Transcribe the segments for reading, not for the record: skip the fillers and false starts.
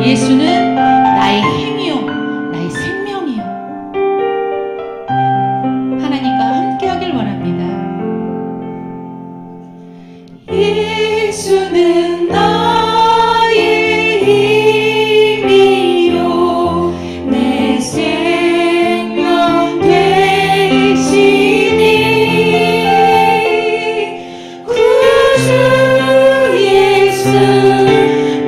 예수는 나의 힘이요 나의 생명이요. 하나님과 함께 하길 원합니다. 예수는 나의 힘이요 내 생명 되시니 구주 예수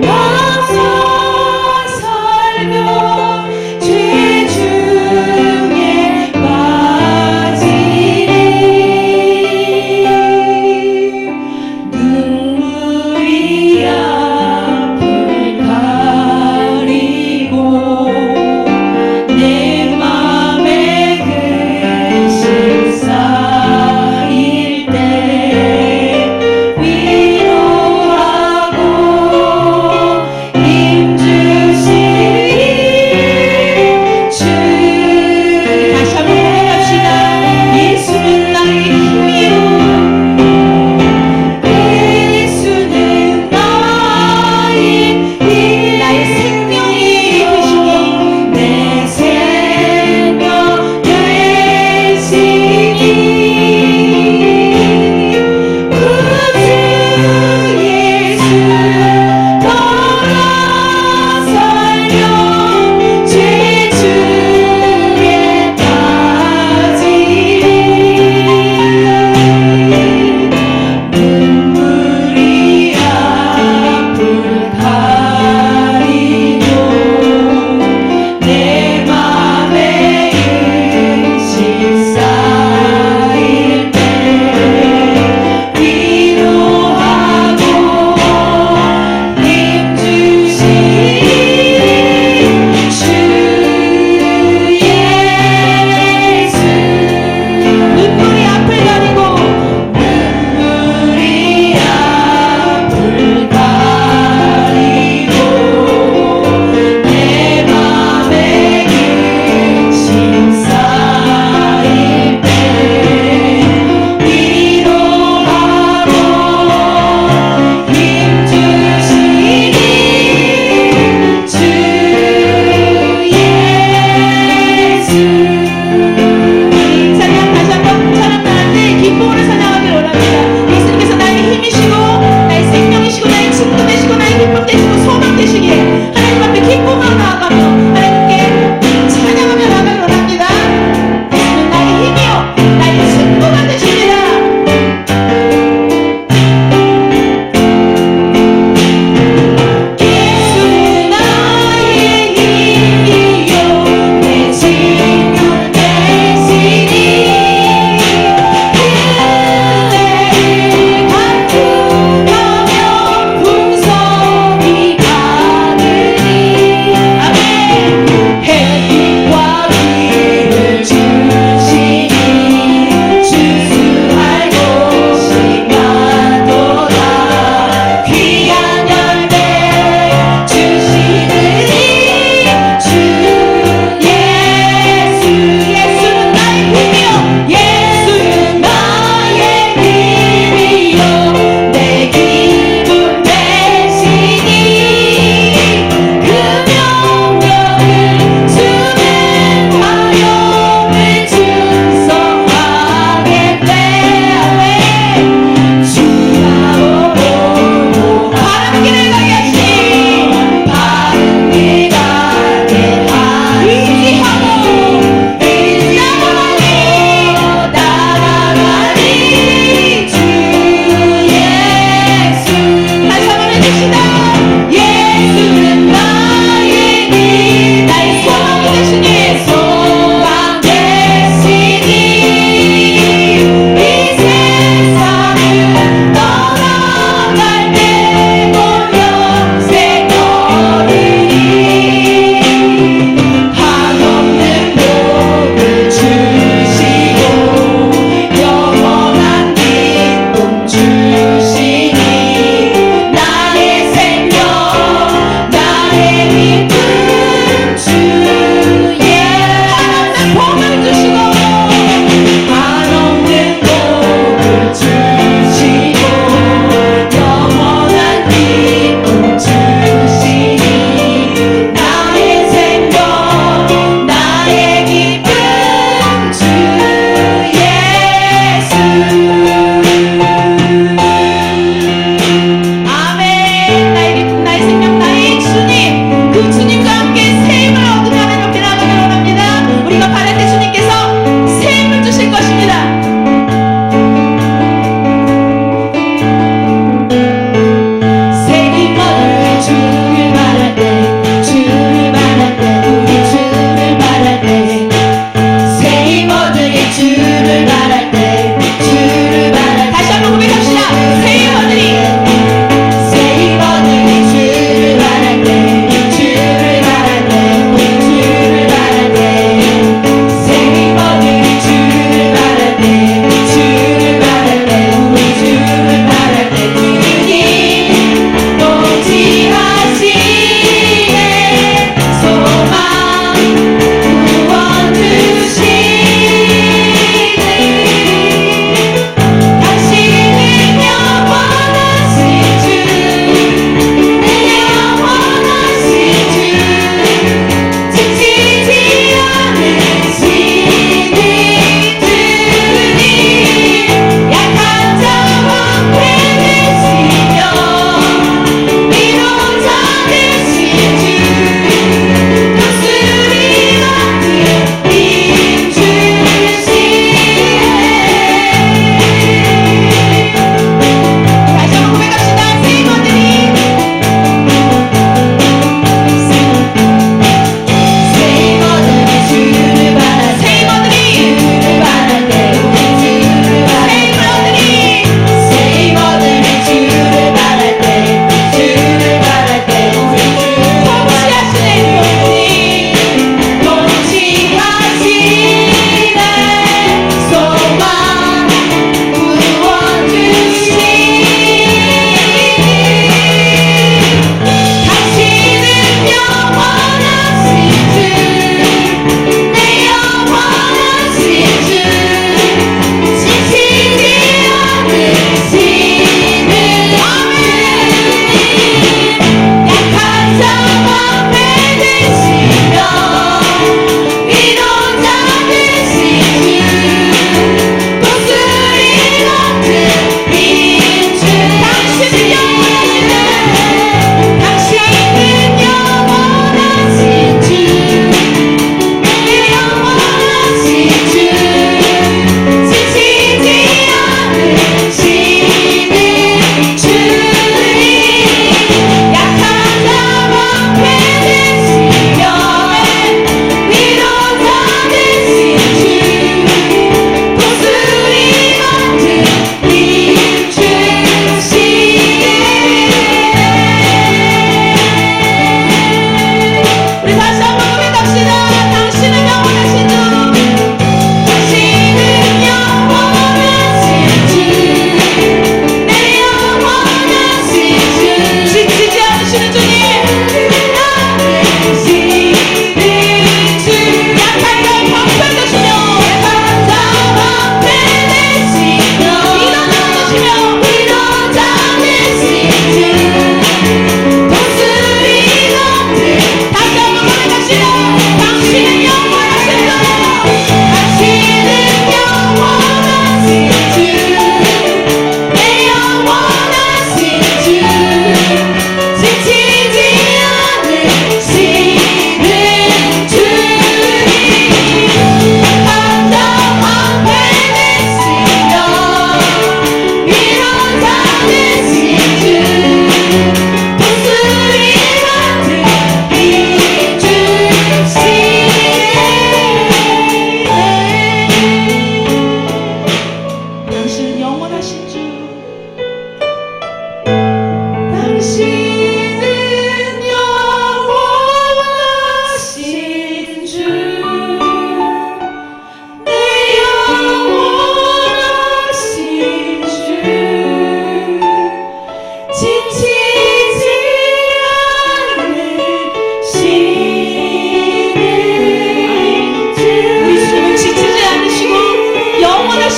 나서서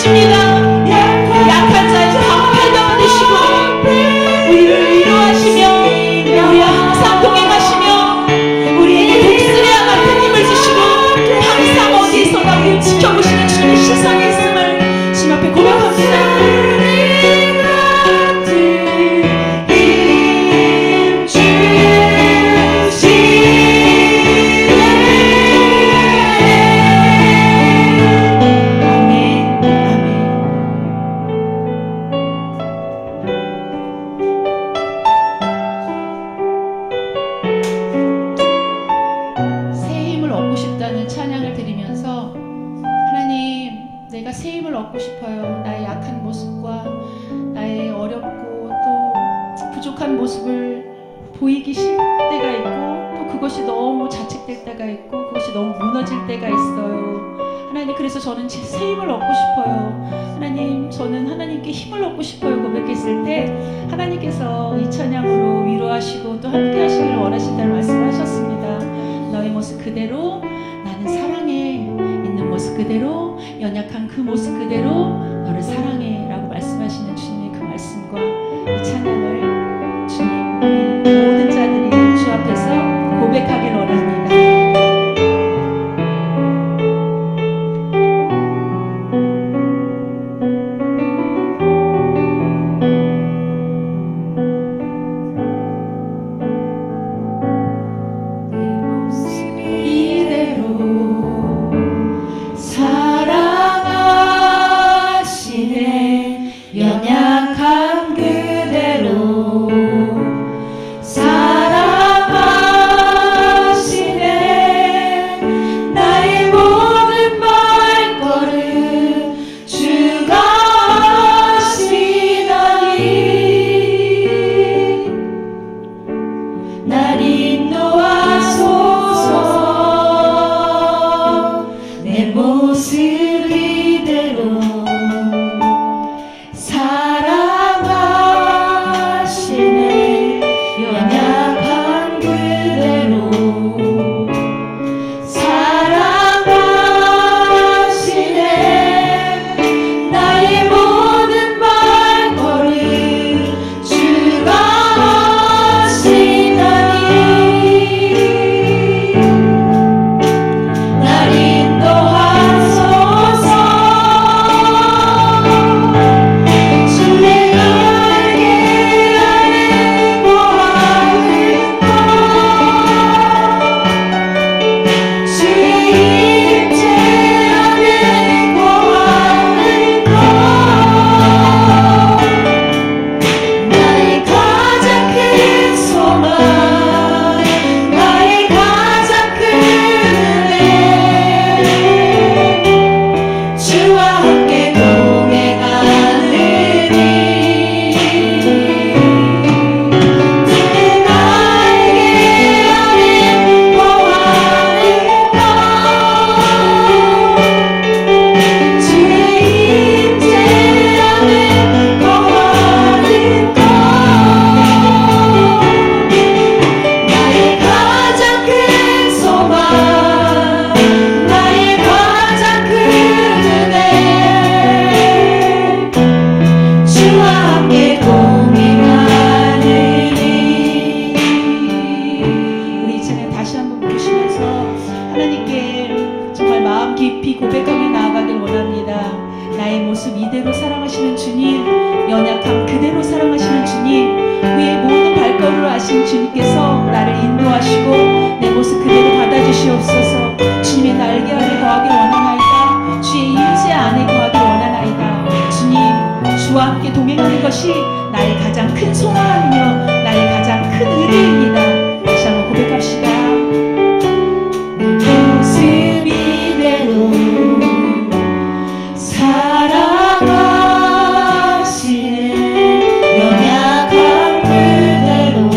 주십니다. 약한 자에서 강하게 만드시고 우리를 위로하시며 우리와 항상 동행하시며 우리에게 독수리와 같은 힘을 주시고 항상 어디에서나 우리를 지켜보시는 주님의 시선이 있음을 주님 앞에 고백합니다. 내가 새 힘을 얻고 싶어요. 나의 약한 모습과 나의 어렵고 또 부족한 모습을 보이기 싫을 때가 있고 또 그것이 너무 자책될 때가 있고 그것이 너무 무너질 때가 있어요. 하나님, 그래서 저는 새 힘을 얻고 싶어요. 하나님, 저는 하나님께 힘을 얻고 싶어요 고백했을 때 하나님께서 이 찬양으로 위로하시고 또 함께 하시기를 원하신다는 말씀을 하셨습니다. 너의 모습 그대로, 나는 사랑해, 있는 모습 그대로, 연약한 그 모습 그대로 너를 사랑해 라고 말씀하시는 주님의 그 말씀과 이 찬양을 주님, 우리 모든 자들이 주 앞에서 고백하기를 원합니다. 주와 함께 동행하는 것이 나의 가장 큰 소망이며 나의 가장 큰 의뢰입니다. 다시 한번 고백합시다. 모습 이대로 사랑하시는 연약한 그대로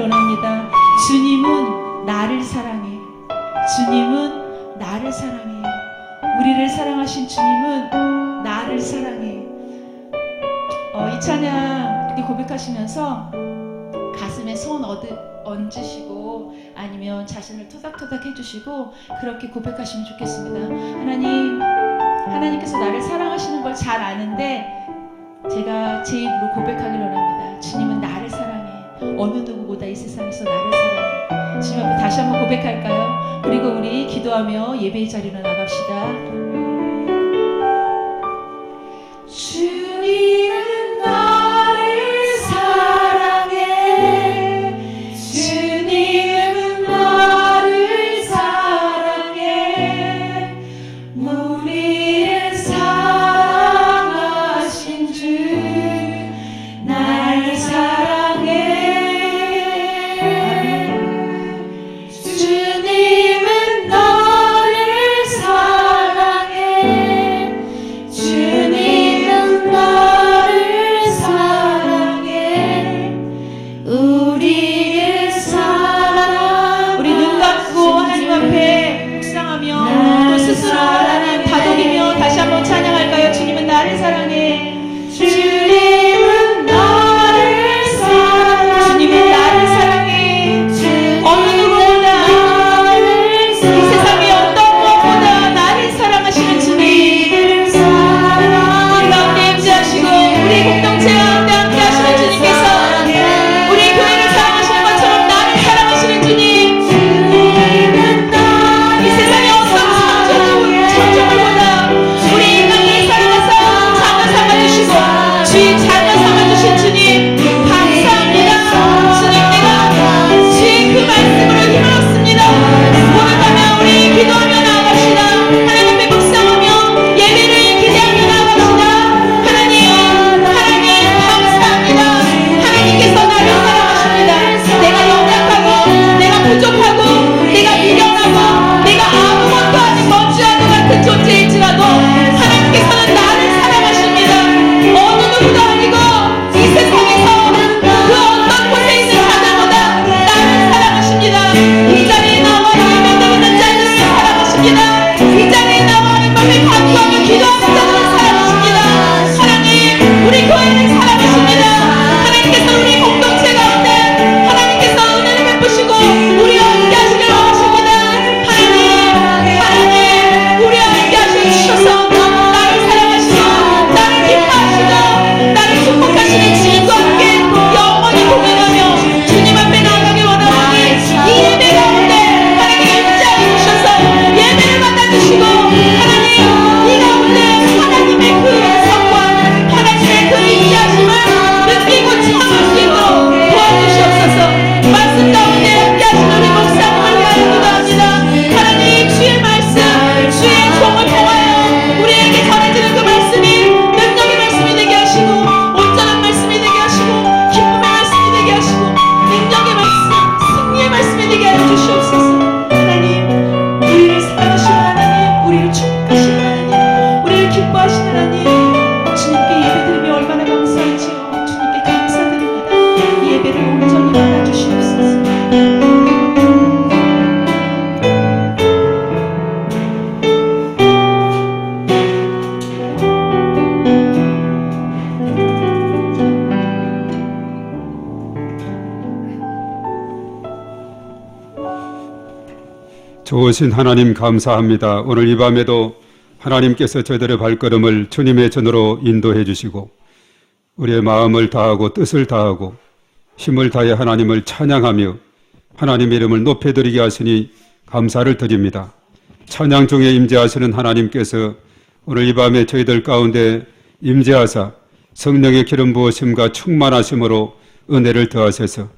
원합니다. 주님은 나를 사랑해. 주님은 나를 사랑해. 우리를 사랑하신 주님은 나를 사랑해. 이 찬양 이렇게 고백하시면서 가슴에 손 얹으시고 아니면 자신을 토닥토닥 해주시고 그렇게 고백하시면 좋겠습니다. 하나님께서 나를 사랑하시는 걸 잘 아는데 제가 제 입으로 고백하기를 원합니다. 주님은 나를 사랑해. 어느 누구보다 이 세상에서 나를 사랑해. 주님 앞에 다시 한번 고백할까요? 그리고 우리 기도하며 예배의 자리로 나갑시다. 주님은 나를 사랑해. 주님은 나를 사랑해. 우리를 사랑하신 주 날 사랑해. 주님은 나를 사랑해. 주님은 나를 사랑해. 우리를 사랑. 우리 눈 감고 하나님 앞에 묵상하며 또 스스로 하나님 다독이며 다시 한번 찬양할까요? 주님은 나를 사랑해. 주님은 나를 사랑해. 주님은 나를 사랑해. 어느 누구보다 이 세상의 어떤 무엇보다 나를 사랑하시는 주님, 우리 가운데 임재하시고 우리 공동체 가운데 함께 하시는 주님께서 우리 교회를 사랑하시는 것처럼 나를 사랑하시는 주님, 이 세상의 어떤 창조물보다 우리 인간을 사랑해서 자녀 삼아주시고 주의 자녀 삼아주신 주님 감사합니다. 주님, 내가 주의 그 말씀으로 힘을 얻습니다. 오늘 밤에 우리 기도하며 나아갑시다. 하나님 앞에 묵상하며 예배를 기대하며 나아갑시다. 하나님 감사합니다. 하나님께서 나를 사랑하십니다. 내가 연약하고 내가 부족하고 내가 미련하고 내가 아무것도 아닌 먼지와도 같은 존재일지라도 하나님께서는 나를 사랑하십니다. 어느 누구도 아니고 이 세상에서 그 어떤 곳에 있는 사람보다 나를 사랑하십니다. 이 자리에 나와 예배 드리는 자들을 사랑하십니다. 이 자리에 나와 하나님을 간구하며 기도하는 자들을 사랑하십니다. 하나님, 우리 교회를 사랑하십니다. 하나님께서 우리 공동체 가운데 하나님께서 은혜를 베푸시고 우리와 함께 하시길 원하십니다. 하나님, 우리와 함께 하셔서 나를 사랑하시고 나를 기뻐하시고 나를 축복하시는 주님과 함께 영원히 동행하며 주님 앞에 나아가길 원하오니 이 예배 가운데 하나님 임재하여 주셔서 예배를 받아주시고 하나님 이 가운데 하나님의 그 성과 하나님의 그 임재하심을 느끼고 참을 수 있도록 도와주시옵소서. 말씀 가운데 함께 하시는 우리 목사님을 위하여 기도합니다. 하나님, 주의 말씀 주의 종을 통하여 우리에게 전해지는 그 말씀이 능력의 말씀이 되게 하시고 온전한 말씀이 되게 하시고 기쁨의 말씀이 되게 하시고 능력의 말씀 승리의 말씀이 되게 하여 주시옵소서. 하나님, 우리를 사랑하시는 하나님, 우리를 축복하시는 하나님, 우리를 기뻐하시는 하나님, 주님께 예배드리며 얼마나 감사하지요. 주님께 감사드립니다. 이 예배를 온전히 받아주시옵소서. 좋으신 하나님 감사합니다. 오늘 이 밤에도 하나님께서 저희들의 발걸음을 주님의 전으로 인도해 주시고 우리의 마음을 다하고 뜻을 다하고 힘을 다해 하나님을 찬양하며 하나님의 이름을 높여드리게 하시니 감사를 드립니다. 찬양 중에 임재하시는 하나님께서 오늘 이 밤에 저희들 가운데 임재하사 성령의 기름 부으심과 충만하심으로 은혜를 더하셔서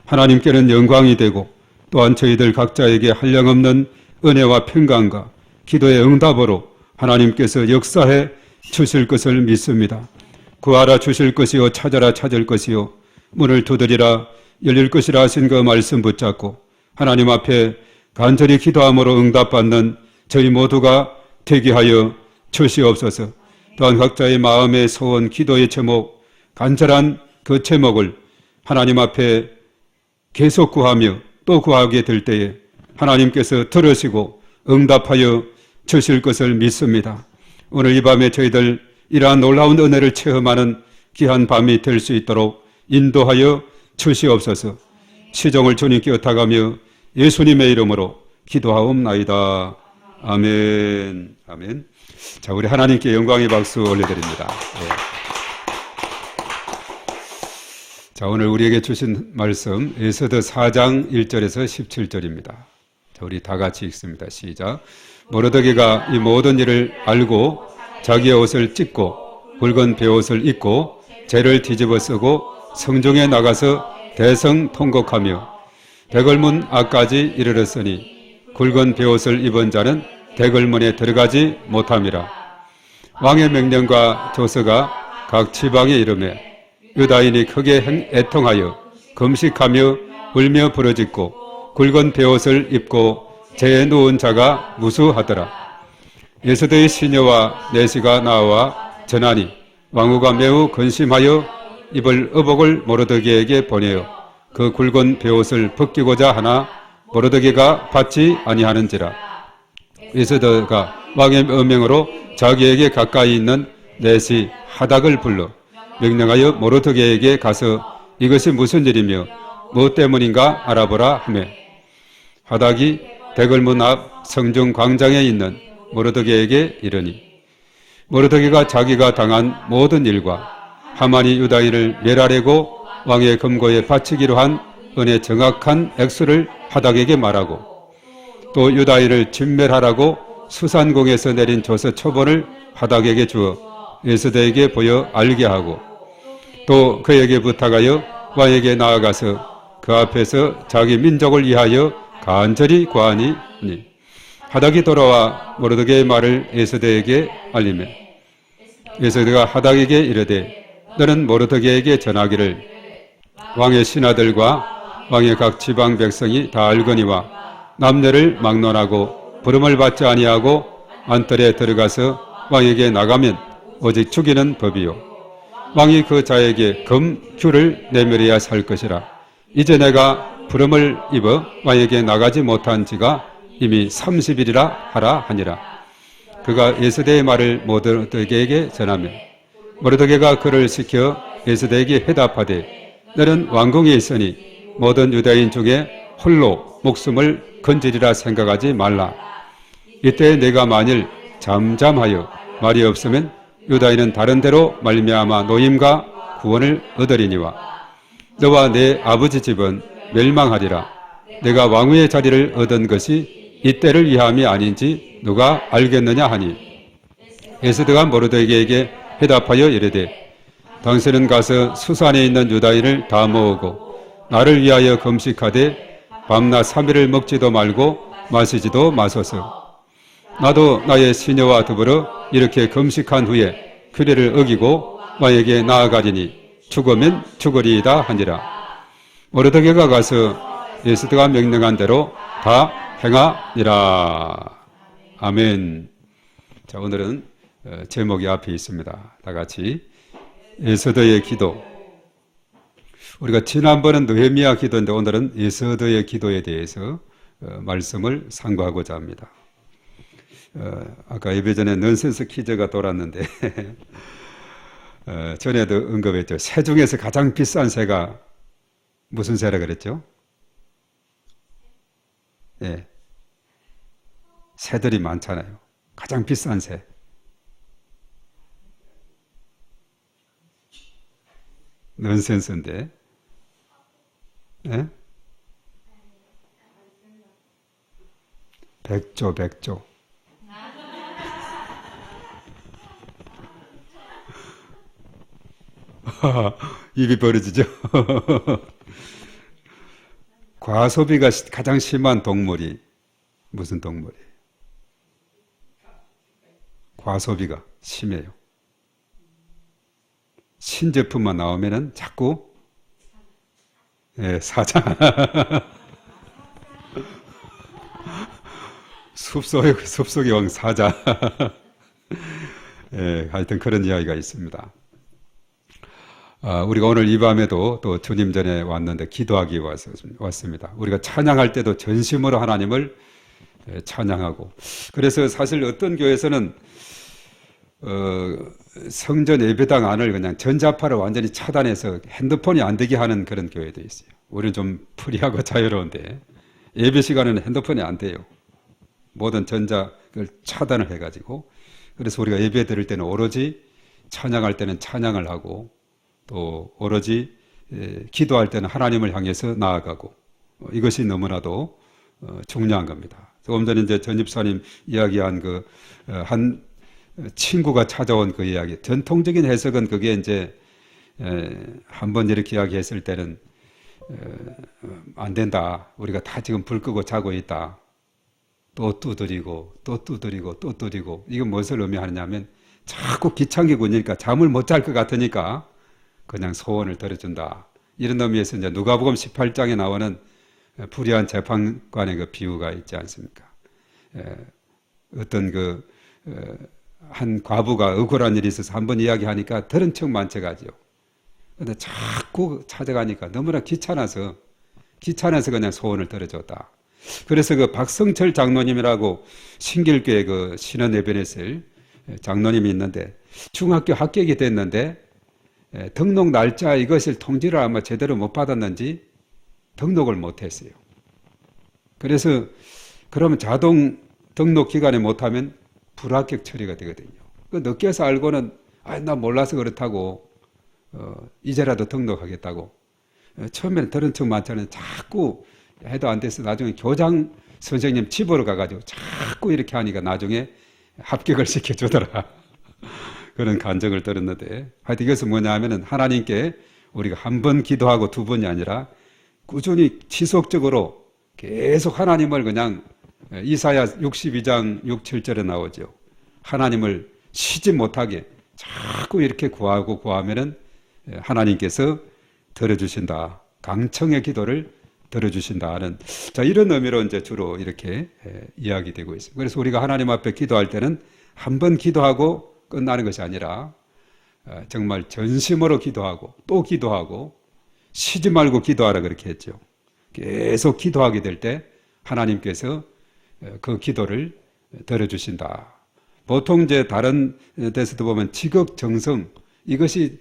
하나님께는 영광이 되고 또한 저희들 각자에게 한량없는 은혜와 평강과 기도의 응답으로 하나님께서 역사해 주실 것을 믿습니다. 구하라 주실 것이요 찾아라 찾을 것이요 문을 두드리라 열릴 것이라 하신 그 말씀 붙잡고 하나님 앞에 간절히 기도함으로 응답받는 저희 모두가 되게 하여 주시옵소서. 또한 각자의 마음의 소원, 기도의 제목, 간절한 그 제목을 하나님 앞에 계속 구하며 또 구하게 될 때에 하나님께서 들으시고 응답하여 주실 것을 믿습니다. 오늘 이 밤에 저희들 이러한 놀라운 은혜를 체험하는 귀한 밤이 될 수 있도록 인도하여 주시옵소서. 시종을 주님께 엇타가며 예수님의 이름으로 기도하옵나이다. 아멘. 아멘. 자, 우리 하나님께 영광의 박수 올려드립니다. 네. 자, 오늘 우리에게 주신 말씀 에스더 4장 1절에서 17절입니다. 자, 우리 다 같이 읽습니다. 시작. 모르드게가 이 모든 일을 알고 자기의 옷을 찢고 붉은 베옷을 입고 재를 뒤집어 쓰고 성중에 나가서 대성 통곡하며 대궐문 앞까지 이르렀으니 굵은 베옷을 입은 자는 대궐문에 들어가지 못함이라. 왕의 명령과 조서가 각 지방에 이르매 유다인이 크게 애통하여 금식하며 울며 부르짖고 굵은 베옷을 입고 재에 누운 자가 무수하더라. 에스더의 시녀와 내시가 나와 전하니 왕후가 매우 근심하여 입을 의복을 모르드게에게 보내어 그 굵은 베옷을 벗기고자 하나 모르드게가 받지 아니하는지라. 에스더가 왕의 명령으로 자기에게 가까이 있는 내시 하닥을 불러 명령하여 모르드게에게 가서 이것이 무슨 일이며 무엇 때문인가 알아보라 하며 하닥이 대궐문 앞 성중 광장에 있는 모르드게에게 이르니 모르드게가 자기가 당한 모든 일과 하만이 유다인을 멸하려고 왕의 금고에 바치기로 한 은의 정확한 액수를 하닥에게 말하고 또 유다인을 진멸하라고 수산궁에서 내린 조서 초본을 하닥에게 주어 에스더에게 보여 알게 하고 또 그에게 부탁하여 왕에게 나아가서 그 앞에서 자기 민족을 위하여 간절히 구하니 하닥이 돌아와 모르드게의 말을 에스더에게 알리매 에스더가 하닥에게 이르되 너는 모르드게에게 전하기를 왕의 신하들과 왕의 각 지방 백성이 다 알거니와 남녀를 막론하고 부름을 받지 아니하고 안뜰에 들어가서 왕에게 나가면 오직 죽이는 법이요 왕이 그 자에게 금 규를 내밀어야 살 것이라. 이제 내가 부름을 입어 왕에게 나가지 못한 지가 이미 30일이라 하라 하니라. 그가 에스더의 말을 모르드게에게 전하며 모르드게가 그를 시켜 에스더에게 해답하되 너는 왕궁에 있으니 모든 유다인 중에 홀로 목숨을 건지리라 생각하지 말라. 이때 내가 만일 잠잠하여 말이 없으면 유다인은 다른 데로 말미암아 노임과 구원을 얻으리니와 너와 내 아버지 집은 멸망하리라. 내가 왕후의 자리를 얻은 것이 이때를 위함이 아닌지 누가 알겠느냐 하니 에스더가 모르드게에게 해답하여 이르되 당신은 가서 수산에 있는 유다인을 다 모으고 나를 위하여 금식하되 밤낮 3일을 먹지도 말고 마시지도 마소서. 나도 나의 시녀와 더불어 이렇게 금식한 후에 규례를 어기고 왕에게 나아가리니 죽으면 죽으리이다 하니라. 모르드게가 가서 에스더가 명령한 대로 다 행하니라. 아멘. 자, 오늘은 제목이 앞에 있습니다. 다 같이 에스더의 기도. 우리가 지난번은 느헤미야 기도인데 오늘은 에스더의 기도에 대해서 말씀을 상고하고자 합니다. 아까 예배 전에 넌센스 퀴즈가 돌았는데 전에도 언급했죠. 새 중에서 가장 비싼 새가 무슨 새라 그랬죠? 예, 새들이 많잖아요. 가장 비싼 새. 넌센스인데. 예? 백조. 입이 벌어지죠. 과소비가 가장 심한 동물이 무슨 동물이에요? 과소비가 심해요. 신제품만 나오면은 자꾸 사자. 숲속의 왕 사자. 하여튼 그런 이야기가 있습니다. 우리가 오늘 이 밤에도 또 주님 전에 왔는데 기도하기 왔습니다. 우리가 찬양할 때도 전심으로 하나님을 찬양하고, 그래서 사실 어떤 교회에서는 성전 예배당 안을 그냥 전자파를 완전히 차단해서 핸드폰이 안 되게 하는 그런 교회도 있어요. 우리는 좀 프리하고 자유로운데 예배 시간에는 핸드폰이 안 돼요. 모든 전자를 차단을 해가지고, 그래서 우리가 예배 드릴 때는 오로지 찬양할 때는 찬양을 하고, 또 오로지 기도할 때는 하나님을 향해서 나아가고, 이것이 너무나도 중요한 겁니다. 조금 전에 이제 전 집사님 이야기한 한 친구가 찾아온 그 이야기, 전통적인 해석은 그게 이제 한번 이렇게 이야기했을 때는 안 된다. 우리가 다 지금 불 끄고 자고 있다. 또 두드리고 또 두드리고 또 두드리고, 이건 무엇을 의미하느냐면 자꾸 귀찮게 구니까 잠을 못 잘 것 같으니까 그냥 소원을 들어준다. 이런 의미에서 이제 누가복음 18장에 나오는 불의한 재판관의 그 비유가 있지 않습니까? 어떤 한 과부가 억울한 일이 있어서 한번 이야기하니까 들은 척 만척하죠. 근데 자꾸 찾아가니까 너무나 귀찮아서 그냥 소원을 들어줬다. 그래서 그 박성철 장로님이라고 신길교회 그 신원예배냈을 장로님이 있는데, 중학교 합격이 됐는데 등록 날짜 이것을 통지를 아마 제대로 못 받았는지 등록을 못했어요. 그래서 그러면 자동 등록 기간에 못하면 불합격 처리가 되거든요. 늦게서 알고는 나 몰라서 그렇다고 이제라도 등록하겠다고, 처음에는 들은 척 많잖아요. 자꾸 해도 안 돼서 나중에 교장 선생님 집으로 가가지고 자꾸 이렇게 하니까 나중에 합격을 시켜주더라. 그런 간증을 들었는데, 하여튼 이것은 뭐냐 하면은 하나님께 우리가 한 번 기도하고 두 번이 아니라 꾸준히 지속적으로 계속 하나님을 그냥, 이사야 62장 6, 7절에 나오죠. 하나님을 쉬지 못하게 자꾸 이렇게 구하고 구하면은 하나님께서 들어주신다. 강청의 기도를 들어주신다 하는, 자, 이런 의미로 이제 주로 이렇게 이야기되고 있습니다. 그래서 우리가 하나님 앞에 기도할 때는 한 번 기도하고 끝나는 것이 아니라 정말 전심으로 기도하고 또 기도하고 쉬지 말고 기도하라 그렇게 했죠. 계속 기도하게 될 때 하나님께서 그 기도를 들어주신다. 보통 이제 다른 데서도 보면 지극정성, 이것이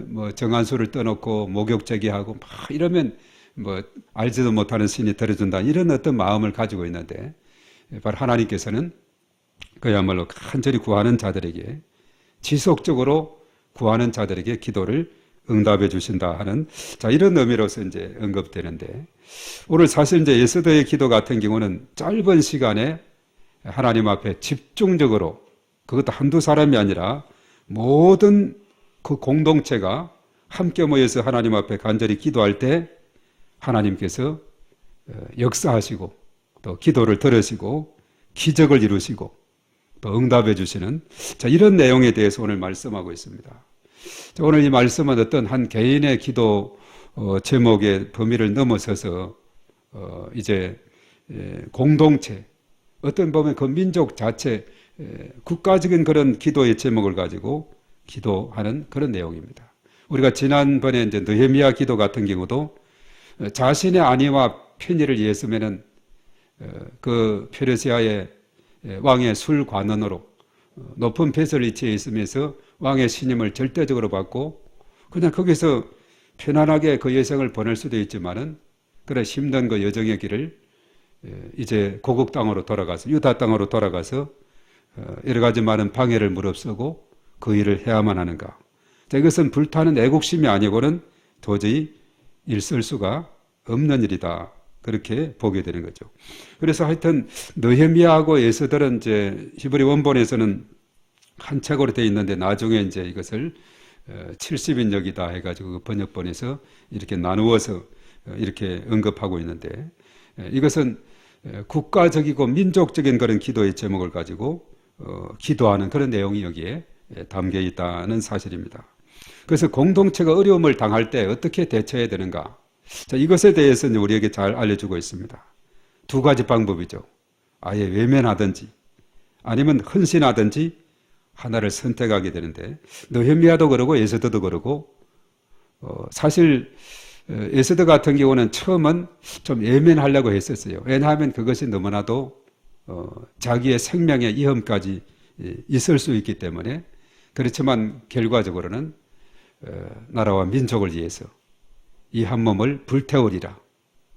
뭐 정한수를 떠놓고 목욕제기하고 막 이러면 뭐 알지도 못하는 신이 들어준다, 이런 어떤 마음을 가지고 있는데, 바로 하나님께서는 그야말로 간절히 구하는 자들에게, 지속적으로 구하는 자들에게 기도를 응답해 주신다 하는, 자, 이런 의미로서 이제 언급되는데, 오늘 사실 이제 예스더의 기도 같은 경우는 짧은 시간에 하나님 앞에 집중적으로, 그것도 한두 사람이 아니라 모든 그 공동체가 함께 모여서 하나님 앞에 간절히 기도할 때 하나님께서 역사하시고 또 기도를 들으시고 기적을 이루시고 또 응답해 주시는, 자, 이런 내용에 대해서 오늘 말씀하고 있습니다. 자, 오늘 이 말씀은 어떤 한 개인의 기도 제목의 범위를 넘어서서 이제 공동체, 어떤 보면 그 민족 자체, 국가적인 그런 기도의 제목을 가지고 기도하는 그런 내용입니다. 우리가 지난번에 이제 느헤미야 기도 같은 경우도 자신의 안위와 편의를 위해서면은 그 페르시아의 왕의 술관원으로 높은 뱃을 위치에 있으면서 왕의 신임을 절대적으로 받고 그냥 거기서 편안하게 그 여생을 보낼 수도 있지만은, 그래 힘든 그 여정의 길을 이제 고국 땅으로 돌아가서, 유다 땅으로 돌아가서 여러 가지 많은 방해를 무릅쓰고 그 일을 해야만 하는가. 자, 이것은 불타는 애국심이 아니고는 도저히 있을 수가 없는 일이다, 그렇게 보게 되는 거죠. 그래서 하여튼 느헤미야하고 에스더는 이제 히브리 원본에서는 한 책으로 되어 있는데, 나중에 이제 이것을 70인역이다 해가지고 번역본에서 이렇게 나누어서 이렇게 언급하고 있는데, 이것은 국가적이고 민족적인 그런 기도의 제목을 가지고 기도하는 그런 내용이 여기에 담겨 있다는 사실입니다. 그래서 공동체가 어려움을 당할 때 어떻게 대처해야 되는가? 자, 이것에 대해서는 우리에게 잘 알려주고 있습니다. 두 가지 방법이죠. 아예 외면하든지 아니면 헌신하든지 하나를 선택하게 되는데, 느헤미야도 그러고 에스더도 그러고 사실 에스더 같은 경우는 처음은 좀 예면하려고 했었어요. 왜냐하면 그것이 너무나도 자기의 생명의 위험까지 있을 수 있기 때문에. 그렇지만 결과적으로는 나라와 민족을 위해서 이 한 몸을 불태우리라.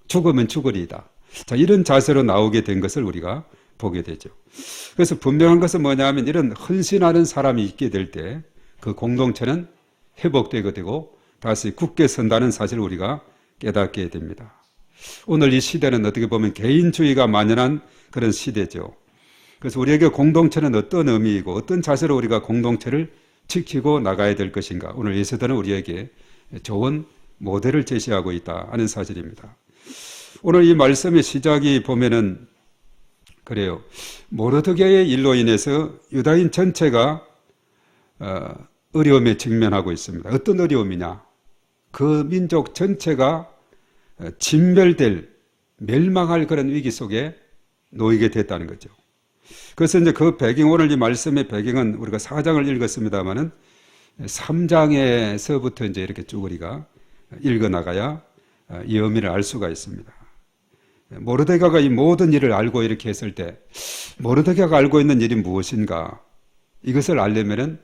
죽으면 죽으리이다. 자, 이런 자세로 나오게 된 것을 우리가 보게 되죠. 그래서 분명한 것은 뭐냐 하면 이런 헌신하는 사람이 있게 될 때 그 공동체는 회복되게 되고 다시 굳게 선다는 사실을 우리가 깨닫게 됩니다. 오늘 이 시대는 어떻게 보면 개인주의가 만연한 그런 시대죠. 그래서 우리에게 공동체는 어떤 의미이고 어떤 자세로 우리가 공동체를 지키고 나가야 될 것인가. 오늘 에스더는 우리에게 좋은 모델을 제시하고 있다 하는 사실입니다. 오늘 이 말씀의 시작이 보면은 그래요. 모르드게의 일로 인해서 유다인 전체가 어려움에 직면하고 있습니다. 어떤 어려움이냐? 그 민족 전체가 진멸될, 멸망할 그런 위기 속에 놓이게 됐다는 거죠. 그래서 이제 그 배경, 오늘 이 말씀의 배경은 우리가 4장을 읽었습니다만은 3장에서부터 이제 이렇게 쭉 우리가 읽어 나가야 이 의미를 알 수가 있습니다. 모르드게가 이 모든 일을 알고 이렇게 했을 때 모르드게가 알고 있는 일이 무엇인가? 이것을 알려면은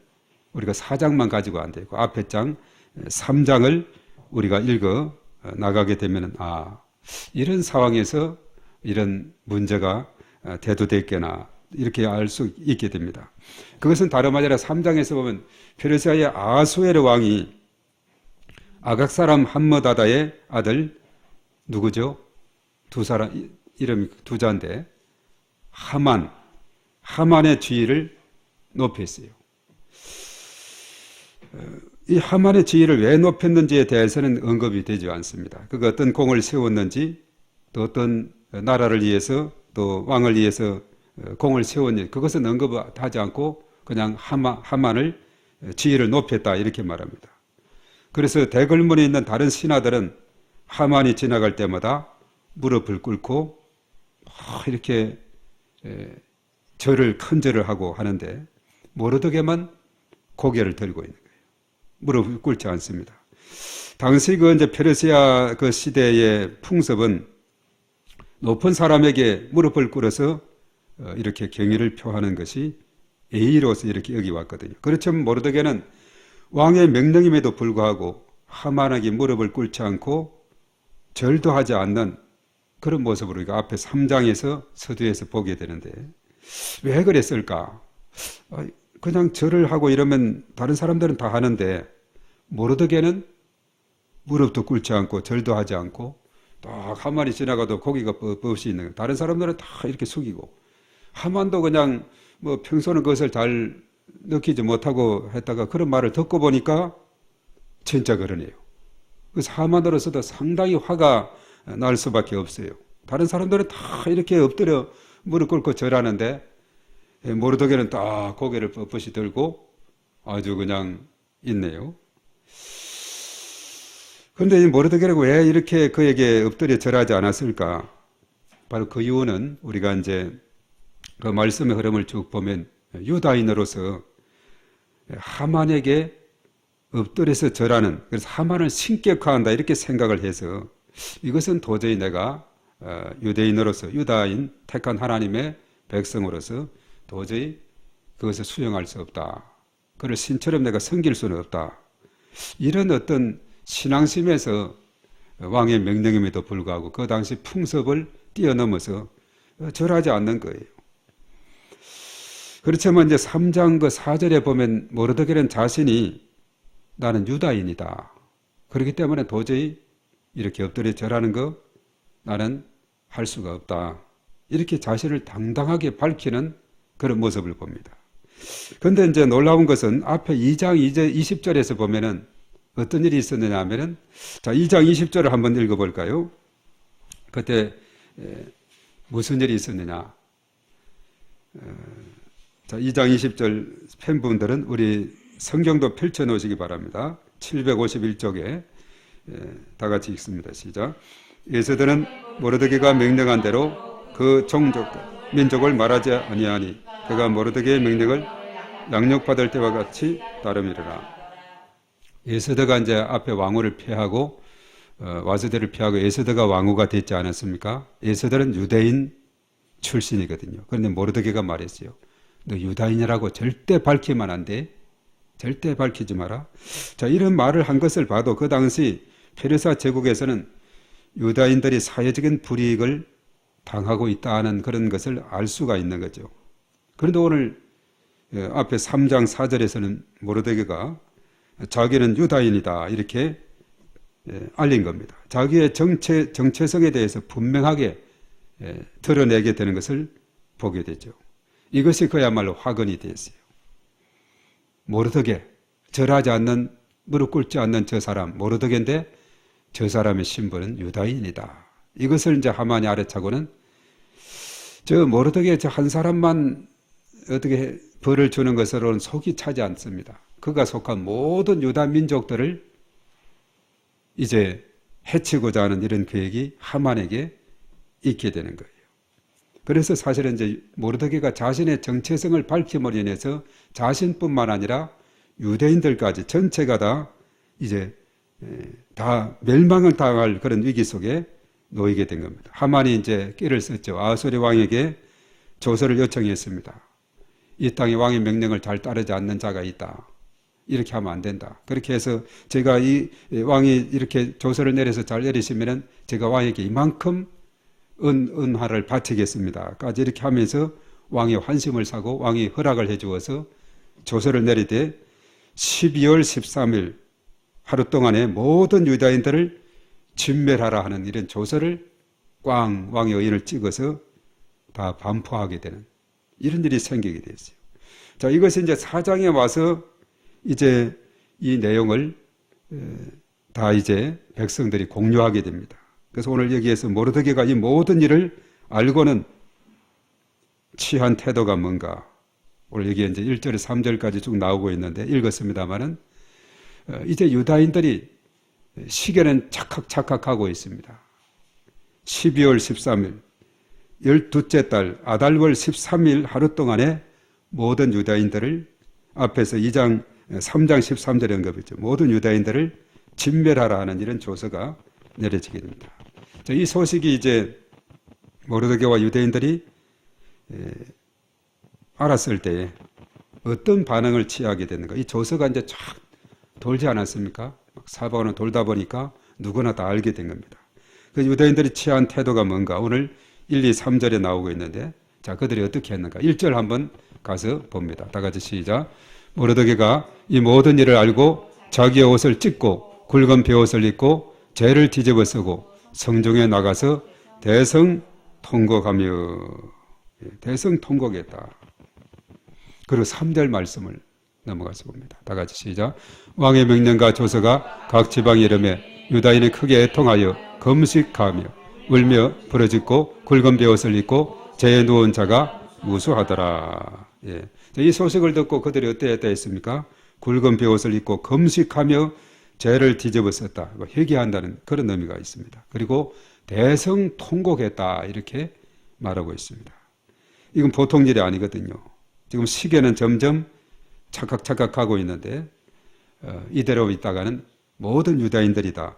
우리가 4장만 가지고 안 되고 앞에 장 3장을 우리가 읽어 나가게 되면은 이런 상황에서 이런 문제가 대두됐겠나 이렇게 알 수 있게 됩니다. 그것은 다름 아니라 3장에서 보면 페르시아의 아수에르 왕이 아각 사람 함므다다의 아들 누구죠? 두 사람 이름이 두 자인데 하만의 지위를 높였어요. 이 하만의 지위를 왜 높였는지에 대해서는 언급이 되지 않습니다. 그가 어떤 공을 세웠는지 또 어떤 나라를 위해서 또 왕을 위해서 공을 세웠는지 그것은 언급하지 않고 그냥 하만을 지위를 높였다 이렇게 말합니다. 그래서 대궐문에 있는 다른 신하들은 하만이 지나갈 때마다 무릎을 꿇고 이렇게 큰 절을 하고 하는데 모르드게만 고개를 들고 있는 거예요. 무릎을 꿇지 않습니다. 당시 그 이제 페르시아 그 시대의 풍습은 높은 사람에게 무릎을 꿇어서 이렇게 경의를 표하는 것이 예의로서 이렇게 여기왔거든요. 그렇지만 모르드게는 왕의 명령임에도 불구하고 하만에게 무릎을 꿇지 않고 절도 하지 않는 그런 모습을 우리가 앞에 3장에서 서두에서 보게 되는데 왜 그랬을까? 그냥 절을 하고 이러면 다른 사람들은 다 하는데 모르드게는 무릎도 꿇지 않고 절도 하지 않고 딱 하만이 지나가도 고기가 법없이 있는 거예요. 다른 사람들은 다 이렇게 숙이고 하만도 그냥 뭐 평소는 그것을 잘 느끼지 못하고 했다가 그런 말을 듣고 보니까 진짜 그러네요. 그래서 하만으로서도 상당히 화가 날 수밖에 없어요. 다른 사람들은 다 이렇게 엎드려 무릎 꿇고 절하는데 모르드게는 딱 고개를 뻣뻣이 들고 아주 그냥 있네요. 그런데 이 모르드게가 왜 이렇게 그에게 엎드려 절하지 않았을까? 바로 그 이유는 우리가 이제 그 말씀의 흐름을 쭉 보면 유다인으로서 하만에게 엎드려서 절하는, 그래서 하만을 신격화한다 이렇게 생각을 해서 이것은 도저히 내가 유대인으로서 유다인 택한 하나님의 백성으로서 도저히 그것을 수용할 수 없다. 그를 신처럼 내가 섬길 수는 없다. 이런 어떤 신앙심에서 왕의 명령임에도 불구하고 그 당시 풍습을 뛰어넘어서 절하지 않는 거예요. 그렇지만 이제 3장 그 4절에 보면 모르드게는 자신이 나는 유다인이다. 그렇기 때문에 도저히 이렇게 엎드려 절하는 거 나는 할 수가 없다. 이렇게 자신을 당당하게 밝히는 그런 모습을 봅니다. 그런데 이제 놀라운 것은 앞에 2장 20절에서 보면은 어떤 일이 있었느냐 하면은 자, 2장 20절을 한번 읽어볼까요? 그때 무슨 일이 있었느냐? 자, 2장 20절 팬분들은 우리 성경도 펼쳐 놓으시기 바랍니다. 751쪽에 다 같이 읽습니다. 시작. 에스더는 모르드게가 명령한 대로 그 종족과 민족을 말하지 아니하니 그가 모르드게의 명령을 양육받을 때와 같이 따름이라. 에스더가 이제 앞에 왕후를 피하고 와스대를 피하고 에스더가 왕후가 됐지 않았습니까? 에스더는 유대인 출신이거든요. 그런데 모르드게가 말했어요. 너 유다인이라고 절대 밝히면 안 돼. 절대 밝히지 마라. 자, 이런 말을 한 것을 봐도 그 당시 페르사 제국에서는 유다인들이 사회적인 불이익을 당하고 있다는 그런 것을 알 수가 있는 거죠. 그런데 오늘 앞에 3장 4절에서는 모르드게가 자기는 유다인이다 이렇게 알린 겁니다. 자기의 정체성에 대해서 분명하게 드러내게 되는 것을 보게 되죠. 이것이 그야말로 화근이 됐어요. 모르드게, 절하지 않는, 무릎 꿇지 않는 저 사람 모르드게인데 저 사람의 신분은 유다인이다. 이것을 이제 하만이 알아차고는 저 모르드게 저 한 사람만 어떻게 벌을 주는 것으로는 속이 차지 않습니다. 그가 속한 모든 유다 민족들을 이제 해치고자 하는 이런 계획이 하만에게 있게 되는 거예요. 그래서 사실은 이제 모르드게가 자신의 정체성을 밝힘으로 인해서 자신뿐만 아니라 유대인들까지 전체가 다 이제 다 멸망을 당할 그런 위기 속에 놓이게 된 겁니다. 하만이 이제 끼를 썼죠. 아수리 왕에게 조서를 요청했습니다. 이 땅에 왕의 명령을 잘 따르지 않는 자가 있다. 이렇게 하면 안 된다. 그렇게 해서 제가 이 왕이 이렇게 조서를 내려서 잘 내리시면은 제가 왕에게 이만큼 은화를 바치겠습니다. 까지 이렇게 하면서 왕의 환심을 사고 왕이 허락을 해 주어서 조서를 내리되 12월 13일 하루 동안에 모든 유다인들을 진멸하라 하는 이런 조서를 꽝 왕의 의인을 찍어서 다 반포하게 되는 이런 일이 생기게 됐어요. 자, 이것이 이제 4장에 와서 이제 이 내용을 다 이제 백성들이 공유하게 됩니다. 그래서 오늘 여기에서 모르드게가 이 모든 일을 알고는 취한 태도가 뭔가 오늘 여기 이제 1절에서 3절까지 쭉 나오고 있는데 읽었습니다만은 이제 유다인들이 시계는 착각하고 있습니다. 12월 13일 12째 달 아달월 13일 하루 동안에 모든 유다인들을 앞에서 3장 13절에 언급했죠. 모든 유다인들을 진멸하라 하는 이런 조서가 내려지게 됩니다. 자, 이 소식이 이제 모르드게와 유대인들이 알았을 때에 어떤 반응을 취하게 되는가. 이 조서가 이제 쫙 돌지 않았습니까? 사방으로 돌다 보니까 누구나 다 알게 된 겁니다. 그 유대인들이 취한 태도가 뭔가 오늘 1, 2, 3절에 나오고 있는데 자, 그들이 어떻게 했는가. 1절 한번 가서 봅니다. 다 같이 시작. 모르드게가 이 모든 일을 알고 자기의 옷을 찢고 굵은 베옷을 입고 죄를 뒤집어 쓰고 성중에 나가서 대성 통곡했다. 그리고 3절 말씀을 넘어가서 봅니다. 다 같이 시작. 왕의 명령과 조서가 각 지방에 이름에 유다인이 크게 애통하여 금식하며 울며 부르짖고 굵은 베옷을 입고 죄에 누운 자가 무수하더라. 예. 이 소식을 듣고 그들이 어땠다 했습니까? 굵은 베옷을 입고 금식하며 죄를 뒤집어 썼다. 회개한다는 그런 의미가 있습니다. 그리고 대성통곡했다 이렇게 말하고 있습니다. 이건 보통 일이 아니거든요. 지금 시계는 점점 착각하고 있는데 이대로 있다가는 모든 유다인들이 다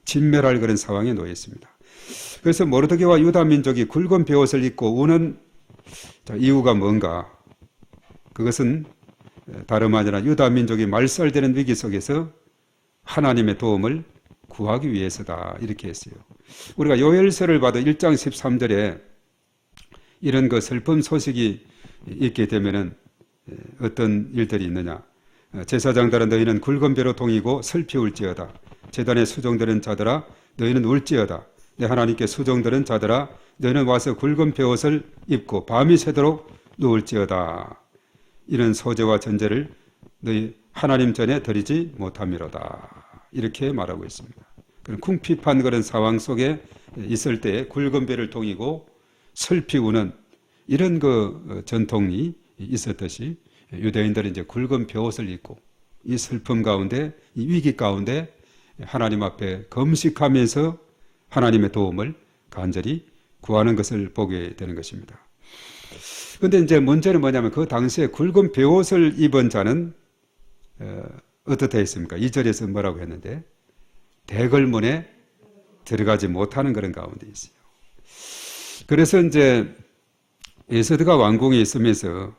진멸할 그런 상황에 놓여 있습니다. 그래서 모르드게와 유다 민족이 굵은 베옷을 입고 우는 이유가 뭔가? 그것은 다름 아니라 유다 민족이 말살되는 위기 속에서 하나님의 도움을 구하기 위해서다 이렇게 했어요. 우리가 요엘서를 봐도 1장 13절에 이런 그 슬픈 소식이 있게 되면은 어떤 일들이 있느냐. 제사장들은 너희는 굵은 배로 동이고 슬피 울지어다. 제단에 수종되는 자들아 너희는 울지어다. 내 하나님께 수종되는 자들아 너희는 와서 굵은 베옷을 입고 밤이 새도록 누울지어다. 이런 소재와 전제를 너희 하나님 전에 드리지 못함이로다. 이렇게 말하고 있습니다. 그런 궁핍한 그런 상황 속에 있을 때 굵은 배를 동이고 슬피 우는 이런 그 전통이 있었듯이 유대인들은 이제 굵은 베옷을 입고 이 슬픔 가운데 이 위기 가운데 하나님 앞에 금식하면서 하나님의 도움을 간절히 구하는 것을 보게 되는 것입니다. 그런데 이제 문제는 뭐냐면 그 당시에 굵은 베옷을 입은 자는 어떻게 했습니까? 2절에서 뭐라고 했는데 대궐문에 들어가지 못하는 그런 가운데 있어요. 그래서 이제 에스더가 왕궁에 있으면서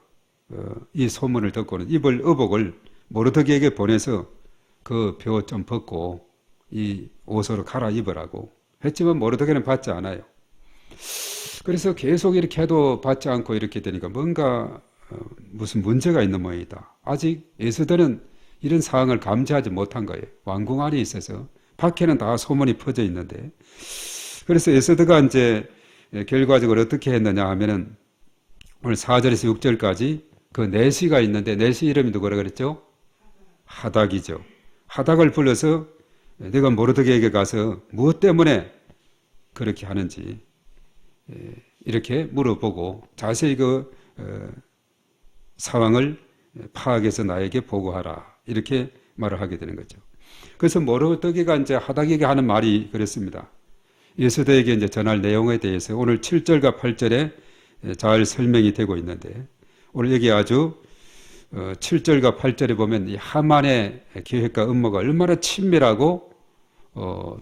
이 소문을 듣고는 입을 의복을 모르드게에게 보내서 그 벼 좀 벗고 이 옷으로 갈아입으라고 했지만 모르드게는 받지 않아요. 그래서 계속 이렇게 해도 받지 않고 이렇게 되니까 뭔가 무슨 문제가 있는 모양이다. 아직 에스더는 이런 상황을 감지하지 못한 거예요. 왕궁 안에 있어서 밖에는 다 소문이 퍼져 있는데, 그래서 에스더가 이제 결과적으로 어떻게 했느냐 하면은 오늘 4절에서 6절까지 그 내시가 있는데 내시 이름이 누구라 그랬죠? 하닥이죠. 하닥을 불러서 내가 모르드게에게 가서 무엇 때문에 그렇게 하는지 이렇게 물어보고 자세히 그 상황을 파악해서 나에게 보고하라, 이렇게 말을 하게 되는 거죠. 그래서 모르드게가 이제 하닥에게 하는 말이 그렇습니다. 에스더에게 이제 전할 내용에 대해서 오늘 7절과 8절에 잘 설명이 되고 있는데, 오늘 여기 아주 7절과 8절에 보면 이 하만의 계획과 음모가 얼마나 친밀하고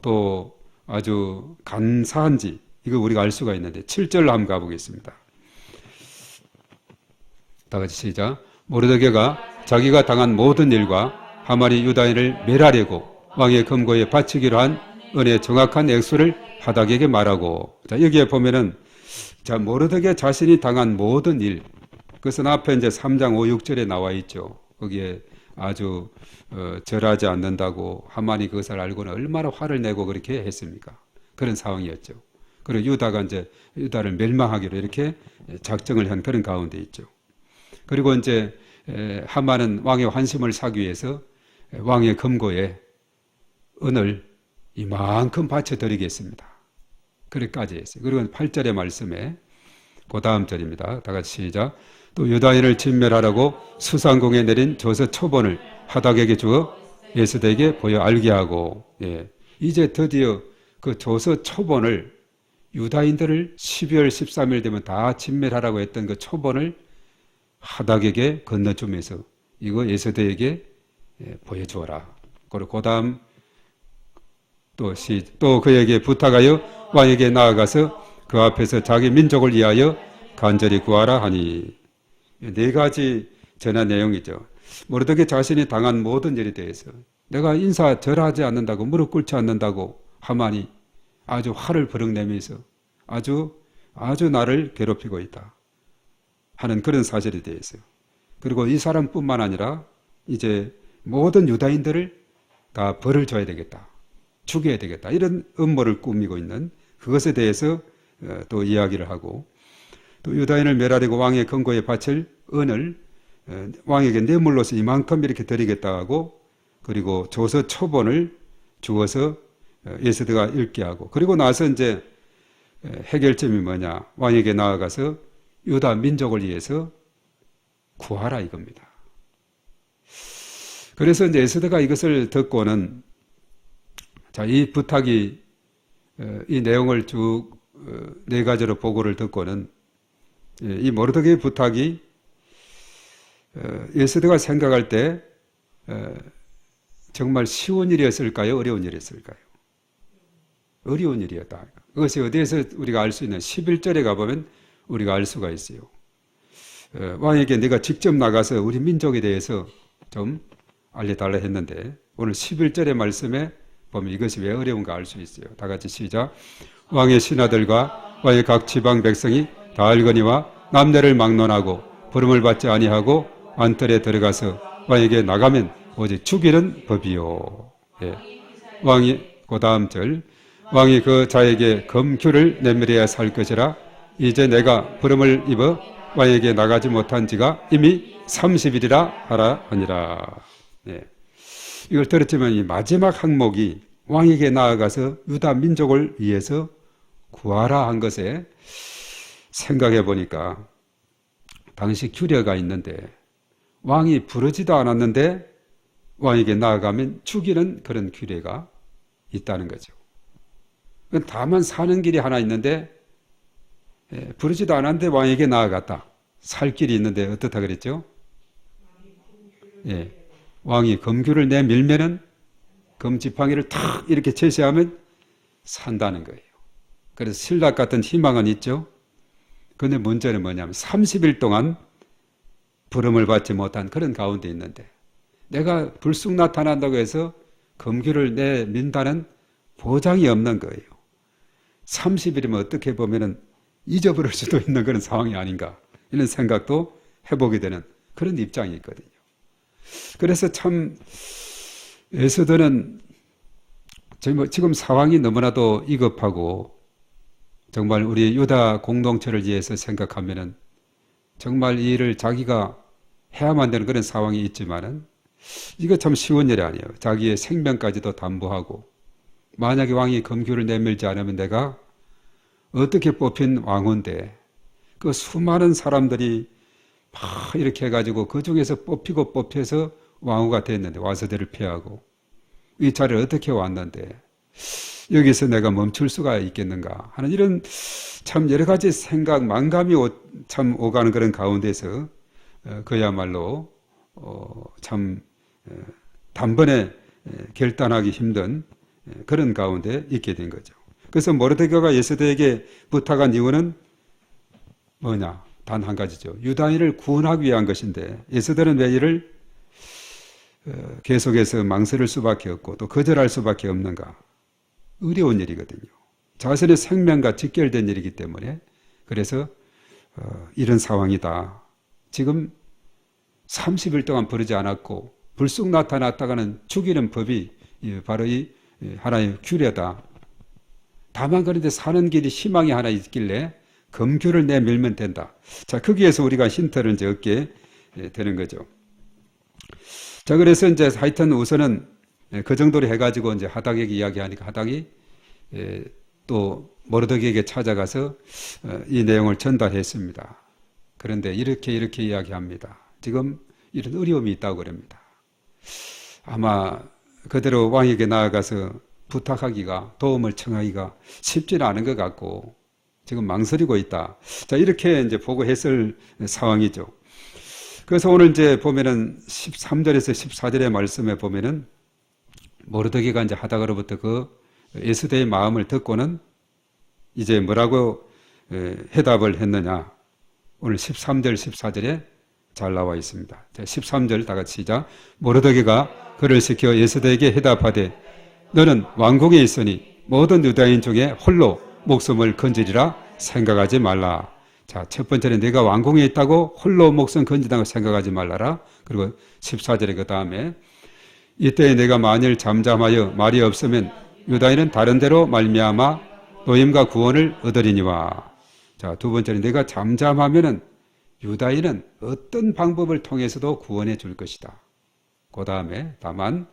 또 아주 간사한지 이거 우리가 알 수가 있는데, 7절 한번 가보겠습니다. 다 같이 시작. 모르드게가 자기가 당한 모든 일과 하만이 유다인을 멸하려고 왕의 금고에 바치기로 한 은혜의 정확한 액수를 하닥에게 말하고, 자, 여기에 보면은 자, 모르드게 자신이 당한 모든 일, 그것은 앞에 이제 3장 5, 6절에 나와 있죠. 거기에 아주 절하지 않는다고 하만이 그것을 알고는 얼마나 화를 내고 그렇게 했습니까? 그런 상황이었죠. 그리고 유다가 이제 유다를 멸망하기로 이렇게 작정을 한 그런 가운데 있죠. 그리고 이제 하만은 왕의 환심을 사기 위해서 왕의 금고에 은을 이만큼 바쳐드리겠습니다. 그렇게까지 했어요. 그리고 8절의 말씀에 그 다음 절입니다. 다 같이 시작. 또 유다인을 진멸하라고 수상궁에 내린 조서 초본을 하닥에게 주어 에스더에게 보여 알게 하고, 예. 이제 드디어 그 조서 초본을 유다인들을 12월 13일 되면 다 진멸하라고 했던 그 초본을 하닥에게 건너주면서 이거 에스더에게 보여주어라. 그리고 그 다음 또 그에게 부탁하여 왕에게 나아가서 그 앞에서 자기 민족을 위하여 간절히 구하라 하니, 네 가지 전한 내용이죠. 모르드게 자신이 당한 모든 일에 대해서 내가 인사 절하지 않는다고, 무릎 꿇지 않는다고 하만이 아주 화를 버럭내면서 아주 나를 괴롭히고 있다 하는 그런 사실에 대해서, 그리고 이 사람뿐만 아니라 이제 모든 유다인들을 다 벌을 줘야 되겠다, 죽여야 되겠다, 이런 음모를 꾸미고 있는 그것에 대해서 또 이야기를 하고, 또 유다인을 멸하려고 왕의 금고에 바칠 은을 왕에게 뇌물로서 이만큼 이렇게 드리겠다 하고, 그리고 조서 초본을 주어서 에스더가 읽게 하고, 그리고 나서 이제 해결점이 뭐냐, 왕에게 나아가서 유다 민족을 위해서 구하라 이겁니다. 그래서 이제 에스더가 이것을 듣고는, 자, 이 부탁이 이 내용을 쭉 네 가지로 보고를 듣고는 이 모르드게의 부탁이 에스더가 생각할 때 정말 쉬운 일이었을까요? 어려운 일이었을까요? 어려운 일이었다. 그것이 어디에서 우리가 알 수 있는 11절에 가보면 우리가 알 수가 있어요. 왕에게 네가 직접 나가서 우리 민족에 대해서 좀 알려달라 했는데, 오늘 11절의 말씀에 보면 이것이 왜 어려운가 알 수 있어요. 다 같이 시작. 왕의 신하들과 왕의 각 지방 백성이 다 알거니와 남녀를 막론하고 부름을 받지 아니하고 안뜰에 들어가서 왕에게 나가면 오직 죽이는 법이요. 예. 왕이 그 다음 절, 왕이 그 자에게 검규를 내밀어야 살 것이라 이제 내가 부름을 입어 왕에게 나가지 못한 지가 이미 30일이라 하라 하니라. 예. 이걸 들었지만 이 마지막 항목이 왕에게 나아가서 유다 민족을 위해서 구하라 한 것에 생각해 보니까 당시 규례가 있는데 왕이 부르지도 않았는데 왕에게 나아가면 죽이는 그런 규례가 있다는 거죠. 다만 사는 길이 하나 있는데 부르지도 않았는데 왕에게 나아갔다. 살 길이 있는데 어떻다 그랬죠? 예. 왕이 검규를 내밀면은 검지팡이를 탁 이렇게 제시하면 산다는 거예요. 그래서 신락 같은 희망은 있죠. 그런데 문제는 뭐냐면 30일 동안 부름을 받지 못한 그런 가운데 있는데 내가 불쑥 나타난다고 해서 검규를 내민다는 보장이 없는 거예요. 30일이면 어떻게 보면은 잊어버릴 수도 있는 그런 상황이 아닌가 이런 생각도 해보게 되는 그런 입장이 있거든요. 그래서 참 에스더는 지금 상황이 너무나도 이급하고 정말 우리 유다 공동체를 위해서 생각하면은 정말 이 일을 자기가 해야만 되는 그런 상황이 있지만은 이거 참 쉬운 일이 아니에요. 자기의 생명까지도 담보하고 만약에 왕이 검규를 내밀지 않으면 내가 어떻게 뽑힌 왕인데 그 수많은 사람들이 막 이렇게 해가지고 그 중에서 뽑혀서 왕후가 됐는데 와서들을 피하고 이 자리를 어떻게 왔는데 여기서 내가 멈출 수가 있겠는가 하는 이런 참 여러 가지 생각, 만감이 참 오가는 그런 가운데서 그야말로 참 단번에 결단하기 힘든 그런 가운데 있게 된 거죠. 그래서 모르드게가 에스더에게 부탁한 이유는 뭐냐? 단 한 가지죠. 유다인을 구원하기 위한 것인데 에스더는 왜 이를 계속해서 망설일 수밖에 없고 또 거절할 수밖에 없는가? 어려운 일이거든요. 자신의 생명과 직결된 일이기 때문에 그래서 이런 상황이다. 지금 30일 동안 부르지 않았고 불쑥 나타났다가는 죽이는 법이 바로 이 하나의 규례다. 다만 그런데 사는 길이 희망이 하나 있길래 검규를 내밀면 된다. 자, 거기에서 우리가 힌트를 이제 얻게 되는 거죠. 자, 그래서 이제 하여튼 우선은 그 정도로 해가지고 이제 하닥에게 이야기하니까 하닥이 또 모르드게에게 찾아가서 이 내용을 전달했습니다. 그런데 이렇게 이야기합니다. 지금 이런 어려움이 있다고 그럽니다. 아마 그대로 왕에게 나아가서 부탁하기가 도움을 청하기가 쉽지는 않은 것 같고 지금 망설이고 있다. 자, 이렇게 이제 보고했을 상황이죠. 그래서 오늘 이제 보면은 13절에서 14절의 말씀에 보면은 모르드게가 이제 하닥으로부터 그 에스더의 마음을 듣고는 이제 뭐라고 해답을 했느냐. 오늘 13절, 14절에 잘 나와 있습니다. 자, 13절 다 같이 시작. 모르드게가 그를 시켜 에스더에게 해답하되 너는 왕궁에 있으니 모든 유다인 중에 홀로 목숨을 건지리라 생각하지 말라. 자, 첫 번째는 내가 왕궁에 있다고 홀로 목숨 건지다고 생각하지 말라라. 그리고 14절에 그 다음에 이때 내가 만일 잠잠하여 말이 없으면 유다인은 다른 데로 말미암아 노임과 구원을 얻으리니와. 자, 두 번째는 내가 잠잠하면은 유다인은 어떤 방법을 통해서도 구원해 줄 것이다. 그 다음에 다만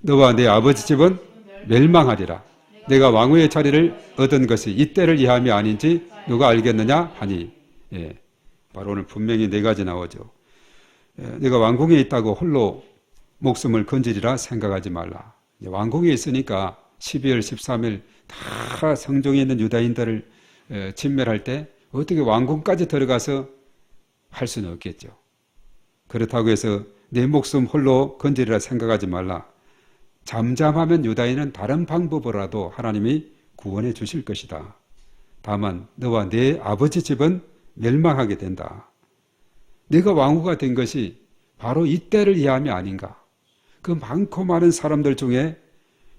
너와 내 아버지 집은 멸망하리라. 내가 왕후의 자리를 얻은 것이 이때를 위함이 아닌지 누가 알겠느냐 하니. 예, 바로 오늘 분명히 네 가지 나오죠. 내가 왕궁에 있다고 홀로 목숨을 건지리라 생각하지 말라. 왕궁에 있으니까 12월 13일 다 성중에 있는 유다인들을 진멸할 때 어떻게 왕궁까지 들어가서 할 수는 없겠죠. 그렇다고 해서 내 목숨 홀로 건지리라 생각하지 말라. 잠잠하면 유다인은 다른 방법으로라도 하나님이 구원해 주실 것이다. 다만 너와 내 아버지 집은 멸망하게 된다. 네가 왕후가 된 것이 바로 이때를 위함이 아닌가. 그 많고 많은 사람들 중에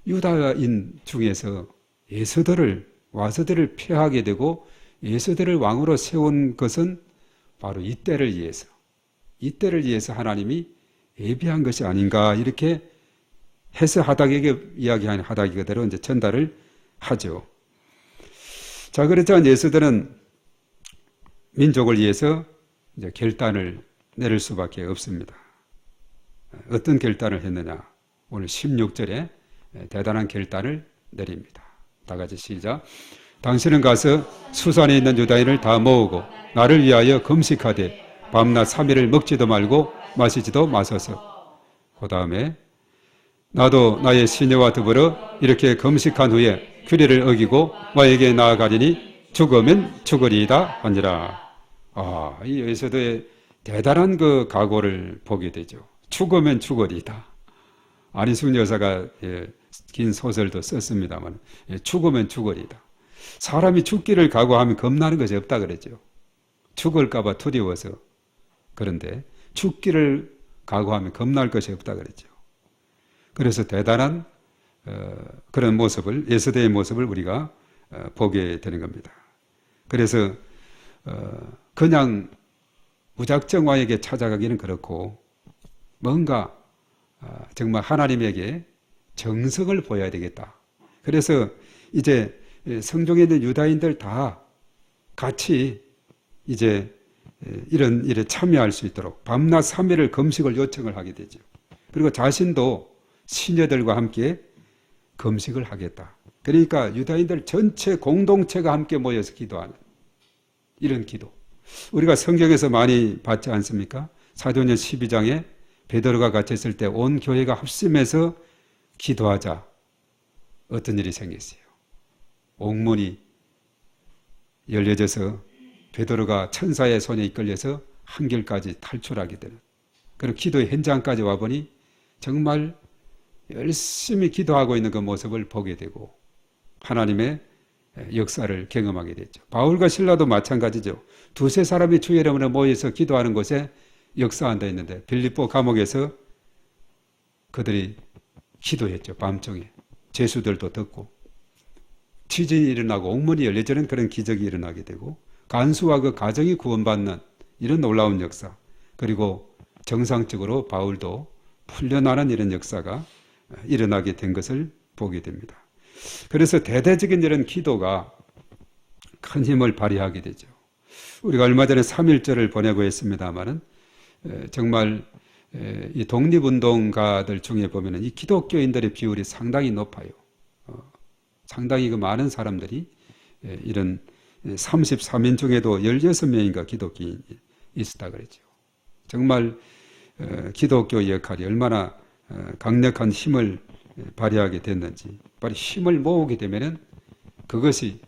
유다인 중에서 에스더를 와서들을 폐하게 되고 에스더를 왕으로 세운 것은 바로 이때를 위해서 하나님이 예비한 것이 아닌가 이렇게 해서 하닥에게 이야기한 하닥이 그대로 이제 전달을 하죠. 자, 그렇지만 에스더는 민족을 위해서 이제 결단을 내릴 수밖에 없습니다. 어떤 결단을 했느냐? 오늘 16절에 대단한 결단을 내립니다. 다 같이 시작. 당신은 가서 수산에 있는 유다인을 다 모으고 나를 위하여 금식하되 밤낮 3일을 먹지도 말고 마시지도 마소서. 그 다음에 나도 나의 시녀와 더불어 이렇게 금식한 후에 규례를 어기고 와에게 나아가리니 죽으면 죽으리이다 하니라. 이 에스더의 대단한 그 각오를 보게 되죠. 죽으면 죽으리이다. 안희숙 여사가 긴 소설도 썼습니다만 죽으면 죽으리이다. 사람이 죽기를 각오하면 겁나는 것이 없다 그랬죠. 죽을까 봐 두려워서. 그런데 죽기를 각오하면 겁날 것이 없다 그랬죠. 그래서 대단한 그런 모습을, 예수대의 모습을 우리가 보게 되는 겁니다. 그래서 그냥 무작정 왕에게 찾아가기는 그렇고 뭔가 정말 하나님에게 정성을 보여야 되겠다. 그래서 이제 성중에 있는 유다인들 다 같이 이제 이런 일에 참여할 수 있도록 밤낮 3일을 금식을 요청을 하게 되죠. 그리고 자신도 시녀들과 함께 금식을 하겠다. 그러니까 유다인들 전체 공동체가 함께 모여서 기도하는 이런 기도. 우리가 성경에서 많이 봤지 않습니까? 사도행전 12장에 베드로가 갇혔을 때 온 교회가 합심해서 기도하자. 어떤 일이 생겼어요? 옥문이 열려져서 베드로가 천사의 손에 이끌려서 한결까지 탈출하게 되는 그런 기도의 현장까지 와보니 정말 열심히 기도하고 있는 그 모습을 보게 되고 하나님의 역사를 경험하게 됐죠. 바울과 실라도 마찬가지죠. 두세 사람이 주의 이름으로 모여서 기도하는 곳에 역사한다 했는데 빌립보 감옥에서 그들이 기도했죠. 밤중에 죄수들도 듣고 지진이 일어나고 옥문이 열려지는 그런 기적이 일어나게 되고 간수와 그 가정이 구원받는 이런 놀라운 역사, 그리고 정상적으로 바울도 풀려나는 이런 역사가 일어나게 된 것을 보게 됩니다. 그래서 대대적인 이런 기도가 큰 힘을 발휘하게 되죠. 우리가 얼마 전에 3.1절을 보내고 했습니다마는 정말 이 독립운동가들 중에 보면은 이 기독교인들의 비율이 상당히 높아요. 상당히 그 많은 사람들이 이런 33인 중에도 16명인가 기독교인이 있었다 그랬죠. 정말 기독교 역할이 얼마나 강력한 힘을 발휘하게 됐는지, 바로 힘을 모으게 되면은 그것이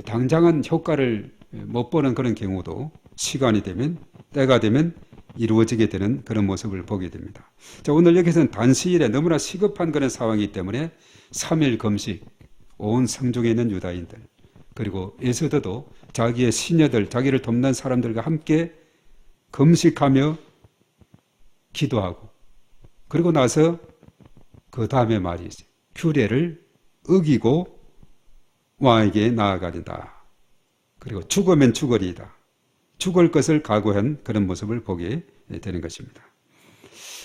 당장은 효과를 못 보는 그런 경우도 시간이 되면, 때가 되면 이루어지게 되는 그런 모습을 보게 됩니다. 자, 오늘 여기서는 단시일에 너무나 시급한 그런 상황이기 때문에 3일 금식, 온 성중에 있는 유다인들, 그리고 에스더도 자기의 시녀들, 자기를 돕는 사람들과 함께 금식하며 기도하고, 그리고 나서 그 다음에 말이 있어요. 규례를 어기고 왕에게 나아가리다. 그리고 죽으면 죽으리이다. 죽을 것을 각오한 그런 모습을 보게 되는 것입니다.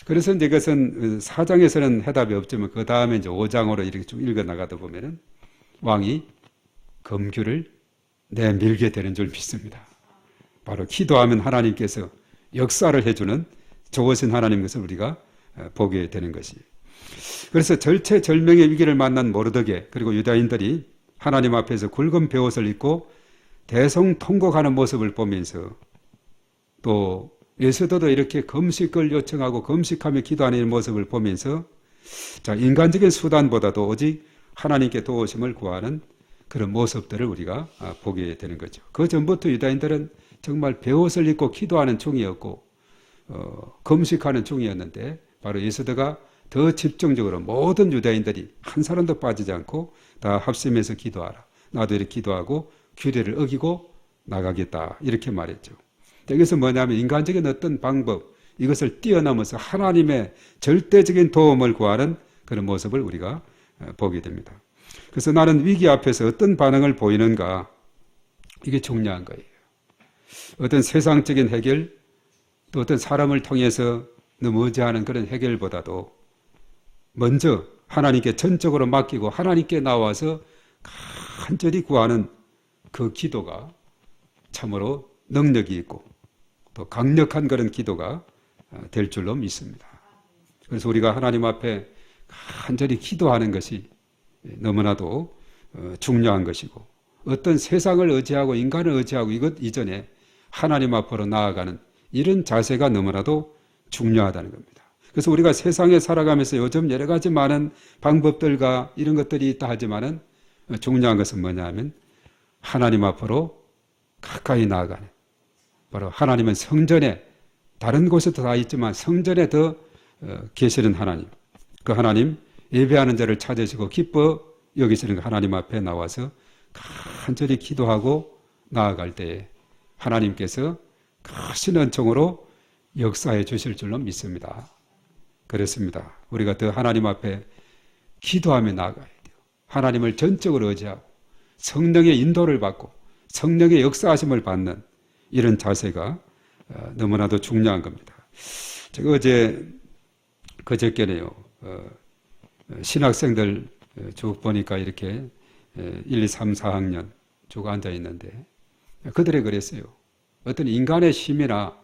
그래서 이제 이것은 4장에서는 해답이 없지만 그 다음에 이제 5장으로 이렇게 쭉 읽어 나가다 보면은 왕이 검규를 내밀게 되는 줄 믿습니다. 바로 기도하면 하나님께서 역사를 해주는 좋으신 하나님 것을 우리가 보게 되는 것이. 그래서 절체절명의 위기를 만난 모르드게, 그리고 유다인들이 하나님 앞에서 굵은 베옷을 입고 대성통곡하는 모습을 보면서, 또 에스더도 이렇게 금식을 요청하고 금식하며 기도하는 모습을 보면서, 자, 인간적인 수단보다도 오직 하나님께 도우심을 구하는 그런 모습들을 우리가 보게 되는 거죠. 그 전부터 유다인들은 정말 베옷을 입고 기도하는 중이었고 금식하는 중이었는데, 바로 에스더가 더 집중적으로 모든 유다인들이 한 사람도 빠지지 않고 다 합심해서 기도하라. 나도 이렇게 기도하고 규례를 어기고 나가겠다. 이렇게 말했죠. 여기서 뭐냐면 인간적인 어떤 방법, 이것을 뛰어넘어서 하나님의 절대적인 도움을 구하는 그런 모습을 우리가 보게 됩니다. 그래서 나는 위기 앞에서 어떤 반응을 보이는가, 이게 중요한 거예요. 어떤 세상적인 해결, 또 어떤 사람을 통해서 너무 의지하는 그런 해결보다도 먼저 하나님께 전적으로 맡기고 하나님께 나와서 간절히 구하는 그 기도가 참으로 능력이 있고 또 강력한 그런 기도가 될 줄로 믿습니다. 그래서 우리가 하나님 앞에 간절히 기도하는 것이 너무나도 중요한 것이고, 어떤 세상을 의지하고 인간을 의지하고 이것 이전에 하나님 앞으로 나아가는 이런 자세가 너무나도 중요하다는 겁니다. 그래서 우리가 세상에 살아가면서 요즘 여러 가지 많은 방법들과 이런 것들이 있다 하지만은 중요한 것은 뭐냐 하면 하나님 앞으로 가까이 나아가는, 바로 하나님은 성전에, 다른 곳에도 다 있지만 성전에 더 계시는 하나님, 그 하나님 예배하는 자를 찾으시고 기뻐 여기시는 그 하나님 앞에 나와서 간절히 기도하고 나아갈 때에 하나님께서 크신 은총으로 역사해 주실 줄로 믿습니다. 그렇습니다. 우리가 더 하나님 앞에 기도하며 나아가야 돼요. 하나님을 전적으로 의지하고 성령의 인도를 받고 성령의 역사하심을 받는 이런 자세가 너무나도 중요한 겁니다. 제가 그저께네요. 신학생들 쭉 보니까 이렇게 1, 2, 3, 4학년 쭉 앉아 있는데 그들이 그랬어요. 어떤 인간의 힘이나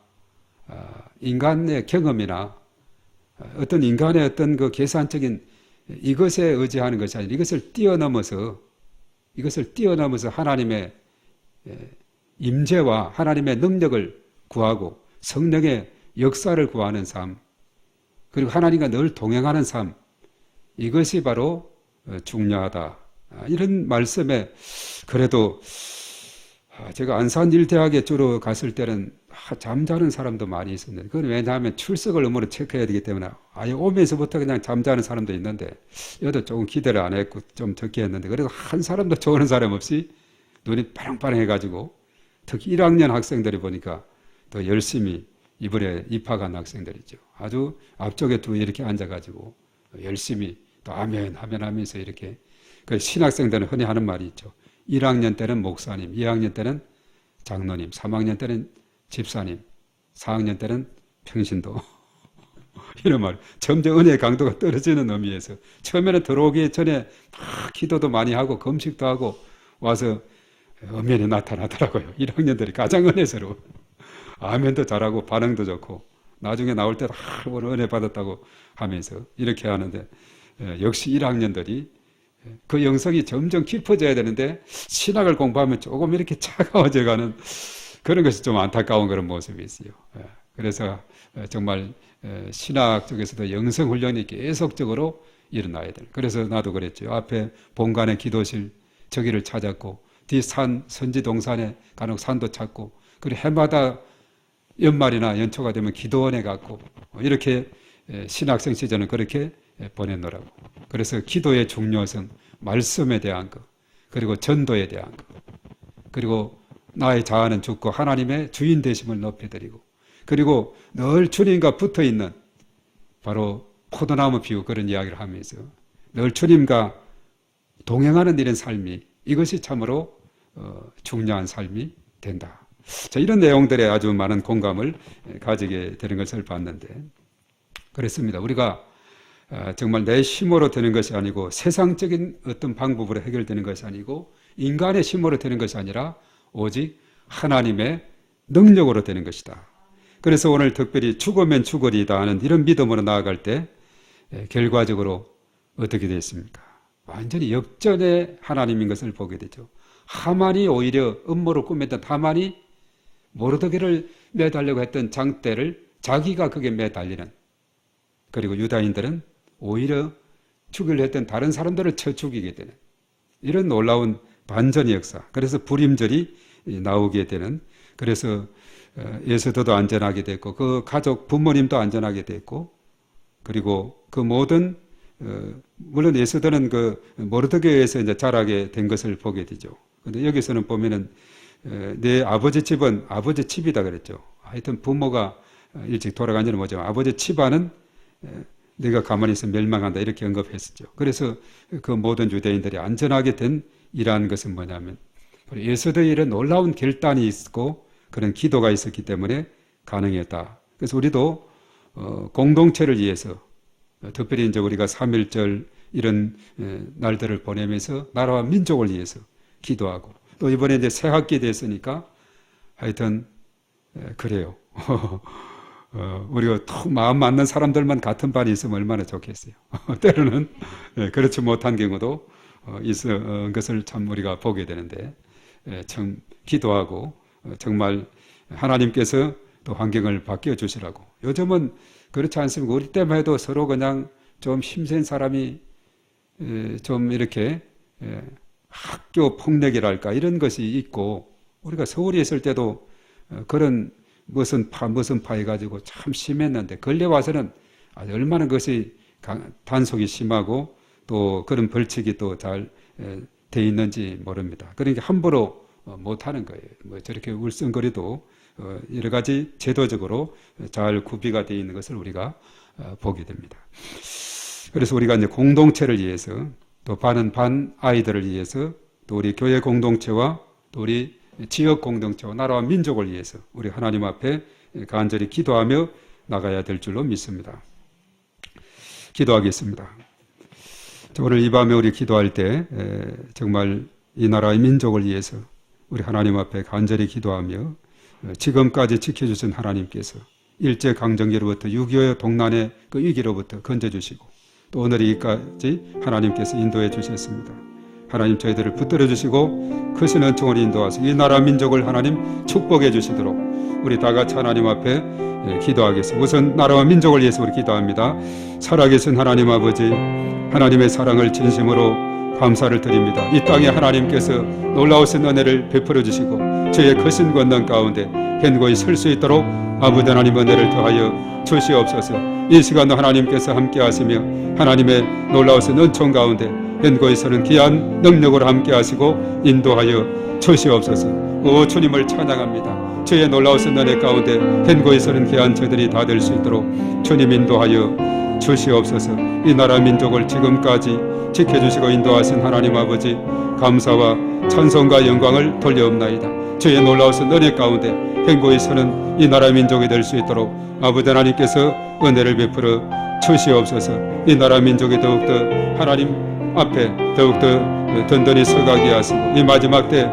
인간의 경험이나 어떤 인간의 어떤 그 계산적인 이것에 의지하는 것이 아니라 이것을 뛰어넘어서 하나님의 임재와 하나님의 능력을 구하고 성령의 역사를 구하는 삶, 그리고 하나님과 늘 동행하는 삶, 이것이 바로 중요하다. 이런 말씀에 그래도 제가 안산일대학에 주로 갔을 때는 잠자는 사람도 많이 있었는데 그건 왜냐하면 출석을 의무로 체크해야 되기 때문에 아예 오면서부터 그냥 잠자는 사람도 있는데 여도 조금 기대를 안 했고 좀 적게 했는데 그래도 한 사람도 좋은 사람 없이 눈이 빠랑빠랑해가지고 특히 1학년 학생들이 보니까 더 열심히 이번에 입학한 학생들이죠. 아주 앞쪽에 두 이렇게 앉아가지고 열심히 또 아멘 하면서 이렇게 그 신학생들은 흔히 하는 말이 있죠. 1학년 때는 목사님, 2학년 때는 장로님, 3학년 때는 집사님, 4학년 때는 평신도. 이런 말. 점점 은혜의 강도가 떨어지는 의미에서 처음에는 들어오기 전에 막 기도도 많이 하고 금식도 하고 와서 엄연히 나타나더라고요. 1학년들이 가장 은혜스러워. 아멘도 잘하고 반응도 좋고 나중에 나올 때도 오늘 은혜 받았다고 하면서 이렇게 하는데 역시 1학년들이 그 영성이 점점 깊어져야 되는데 신학을 공부하면 조금 이렇게 차가워져 가는 그런 것이 좀 안타까운 그런 모습이 있어요. 그래서 정말 신학 쪽에서도 영성 훈련이 계속적으로 일어나야 될. 그래서 나도 그랬죠. 앞에 본관의 기도실 저기를 찾았고 뒤 산 선지동산에 간혹 산도 찾고 그리고 해마다 연말이나 연초가 되면 기도원에 갔고 이렇게 신학생 시절은 그렇게 보내노라고. 그래서 기도의 중요성, 말씀에 대한 것, 그리고 전도에 대한 것, 그리고 나의 자아는 죽고 하나님의 주인 되심을 높여드리고, 그리고 늘 주님과 붙어 있는 바로 포도나무 비유 그런 이야기를 하면서 늘 주님과 동행하는 이런 삶이 이것이 참으로 중요한 삶이 된다. 자, 이런 내용들에 아주 많은 공감을 가지게 되는 것을 봤는데 그렇습니다. 우리가 정말 내 힘으로 되는 것이 아니고 세상적인 어떤 방법으로 해결되는 것이 아니고 인간의 힘으로 되는 것이 아니라 오직 하나님의 능력으로 되는 것이다. 그래서 오늘 특별히 죽으면 죽으리다 하는 이런 믿음으로 나아갈 때 결과적으로 어떻게 됐습니까? 완전히 역전의 하나님인 것을 보게 되죠. 하만이 오히려 음모를 꾸몄던 하만이 모르드게를 매달려고 했던 장대를 자기가 그게 매달리는, 그리고 유다인들은 오히려 죽이려 했던 다른 사람들을 쳐 죽이게 되는 이런 놀라운 반전의 역사. 그래서 불임절이 나오게 되는, 그래서 에스더도 안전하게 됐고 그 가족 부모님도 안전하게 됐고, 그리고 그 모든 물론 에스더는 그 모르드게에서 이제 자라게 된 것을 보게 되죠. 근데 여기서는 보면은 내 아버지 집은 아버지 집이다 그랬죠. 하여튼 부모가 일찍 돌아간지는 모르지만 아버지 집안은 내가 가만히 있으면 멸망한다 이렇게 언급했었죠. 그래서 그 모든 유대인들이 안전하게 된 이러한 것은 뭐냐면 에스더의 이런 놀라운 결단이 있고 그런 기도가 있었기 때문에 가능했다. 그래서 우리도 공동체를 위해서 특별히 이제 우리가 3.1절 이런 날들을 보내면서 나라와 민족을 위해서 기도하고 또 이번에 이제 새 학기에 됐으니까 하여튼 그래요. 우리가 통 마음 맞는 사람들만 같은 반이 있으면 얼마나 좋겠어요. 때로는 그렇지 못한 경우도 있은 것을 참 우리가 보게 되는데 참 기도하고 정말 하나님께서 또 환경을 바뀌어 주시라고. 요즘은 그렇지 않습니까? 우리 때만 해도 서로 그냥 좀 힘센 사람이 좀 이렇게 학교 폭력이랄까 이런 것이 있고, 우리가 서울에 있을 때도 그런 무슨 파 해가지고 참 심했는데 걸려와서는 얼마나 그것이 단속이 심하고 또 그런 벌칙이 또 잘 돼 있는지 모릅니다. 그러니까 함부로 못하는 거예요. 뭐 저렇게 울성거리도 여러 가지 제도적으로 잘 구비가 되어 있는 것을 우리가 보게 됩니다. 그래서 우리가 이제 공동체를 위해서 또 반 아이들을 위해서 또 우리 교회 공동체와 또 우리 지역 공동체와 나라와 민족을 위해서 우리 하나님 앞에 간절히 기도하며 나가야 될 줄로 믿습니다. 기도하겠습니다. 오늘 이 밤에 우리 기도할 때 정말 이 나라의 민족을 위해서 우리 하나님 앞에 간절히 기도하며 지금까지 지켜주신 하나님께서 일제강점기로부터 6.25 동란의 그 위기로부터 건져주시고 또 오늘 여기까지 하나님께서 인도해 주셨습니다. 하나님 저희들을 붙들어 주시고 크신 은총을 인도하시고 이 나라 민족을 하나님 축복해 주시도록 우리 다 같이 하나님 앞에 기도하겠습니다. 우선 나라와 민족을 위해서 우리 기도합니다. 살아계신 하나님 아버지, 하나님의 사랑을 진심으로 감사를 드립니다. 이 땅에 하나님께서 놀라우신 은혜를 베풀어 주시고 저희의 크신 권능 가운데 견고히 설 수 있도록 아버지 하나님 은혜를 더하여 주시옵소서. 이 시간도 하나님께서 함께 하시며 하나님의 놀라우신 은총 가운데 견고히 서는 귀한 능력으로 함께 하시고 인도하여 주시옵소서. 오 주님을 찬양합니다. 주의 놀라우신 은혜 가운데 견고히 서는 귀한 저들이 다 될 수 있도록 주님 인도하여 주시옵소서. 이 나라 민족을 지금까지 지켜주시고 인도하신 하나님 아버지 감사와 찬송과 영광을 돌려옵나이다. 주의 놀라우신 은혜 가운데 견고히 서는 이 나라 민족이 될 수 있도록 아버지 하나님께서 은혜를 베풀어 주시옵소서. 이 나라 민족이 더욱더 하나님 앞에 더욱더 든든히 서가게 하시고 이 마지막 때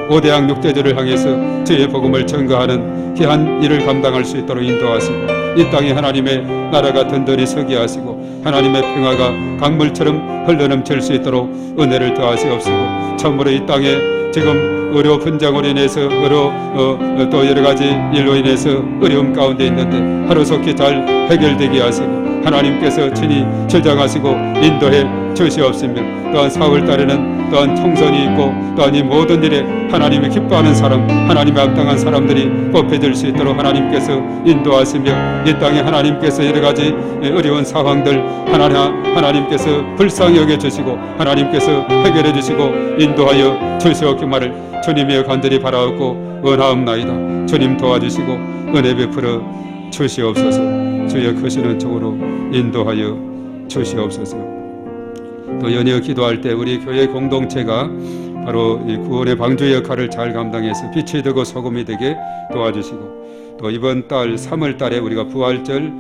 5대양 6대절을 향해서 주의 복음을 전가하는 귀한 일을 감당할 수 있도록 인도하시고 이 땅에 하나님의 나라가 든든히 서게 하시고 하나님의 평화가 강물처럼 흘러넘칠 수 있도록 은혜를 더하시옵시고 참으로 이 땅에 지금 의료 분쟁으로 인해서 또 여러 가지 일로 인해서 어려움 가운데 있는데 하루속히 잘 해결되게 하시고 하나님께서 친히 저장하시고 인도해 주시옵시며 또한 4월 달에는 또한 총선이 있고 또한 이 모든 일에 하나님이 기뻐하는 사람 하나님의 합당한 사람들이 뽑혀질 수 있도록 하나님께서 인도하시며 이 땅에 하나님께서 여러 가지 어려운 상황들 하나님께서 불쌍히 여겨주시고 하나님께서 해결해 주시고 인도하여 주시옵기만을 주님의 간절히 바라옵고 원하옵나이다. 주님 도와주시고 은혜 베풀어 주시옵소서. 주의 크신 은총으로 인도하여 주시옵소서. 또 연이어 기도할 때 우리 교회 공동체가 바로 이 구원의 방주의 역할을 잘 감당해서 빛이 되고 소금이 되게 도와주시고 또 이번 달 3월 달에 우리가 부활절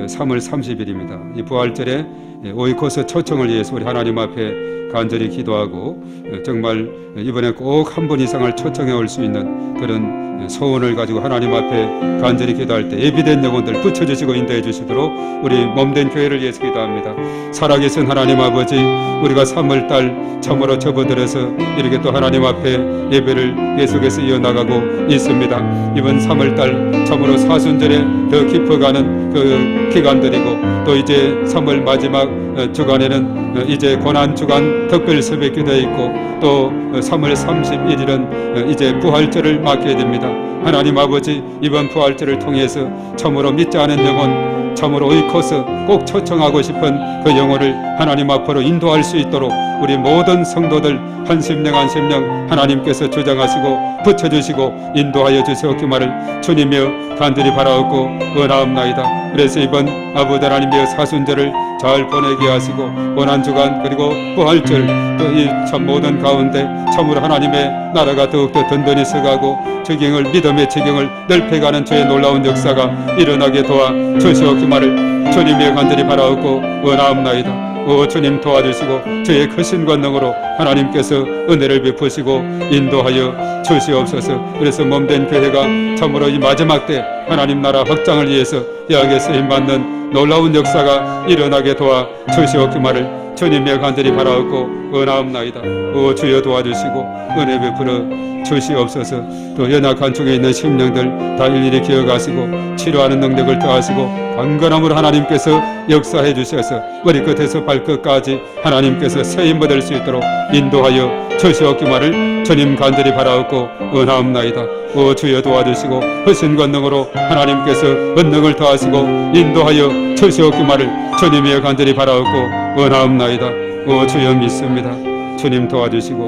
3월 30일입니다. 이 부활절에 오이코스 초청을 위해서 우리 하나님 앞에 간절히 기도하고 정말 이번에 꼭 한 분 이상을 초청해 올 수 있는 그런 소원을 가지고 하나님 앞에 간절히 기도할 때 예비된 영혼들 붙여주시고 인도해 주시도록 우리 몸된 교회를 위해서 기도합니다. 살아계신 하나님 아버지, 우리가 3월달 참으로 접어들어서 이렇게 또 하나님 앞에 예배를 계속해서 이어나가고 있습니다. 이번 3월달 참으로 사순절에 더 깊어가는 그 기간들이고 또 이제 3월 마지막 주간에는 이제 고난주간 특별 새벽기도 있고 또 3월 31일은 이제 부활절을 맞게 됩니다. 하나님 아버지, 이번 부활절을 통해서 참으로 믿지 않은 영혼, 참으로 오이코스 꼭 초청하고 싶은 그 영혼을 하나님 앞으로 인도할 수 있도록 우리 모든 성도들 한 심령 한 심령 하나님께서 주장하시고 붙여주시고 인도하여 주시옵기만을 주님이여 간절히 바라옵고 원하옵나이다. 그래서 이번 아버지 하나님의 사순절을 잘 보내게 하시고 고난주간 그리고 부활절 또 이 참 모든 가운데 참으로 하나님의 나라가 더욱더 든든히 서가고 지경을 믿음의 지경을 넓혀가는 주의 놀라운 역사가 일어나게 도와 주시옵기만을 주님의 간절히 바라옵고 원하옵나이다. 오 주님 도와주시고 주의 크신 권능으로 하나님께서 은혜를 베푸시고 인도하여 주시옵소서. 그래서 몸된 교회가 참으로 이 마지막 때 하나님 나라 확장을 위해서 여기에 쓰임받는 놀라운 역사가 일어나게 도와 주시옵기만을 주님의 간절히 바라옵고 원하옵나이다. 오 주여 도와주시고 은혜 베풀어 주시옵소서. 또 연약한 중에 있는 심령들 다 일일이 기억하시고 치료하는 능력을 더하시고 강건함으로 하나님께서 역사해 주셔서 머리끝에서 발끝까지 하나님께서 세임 받을 수 있도록 인도하여 주시옵기만을 주님 간절히 바라옵고 원하옵나이다. 오 주여 도와주시고 허신 권능으로 하나님께서 권능을 더하시고 인도하여 주시옵기만을 주님이여 간절히 바라옵고 원하옵나이다. 오 주여 믿습니다. 주님 도와주시고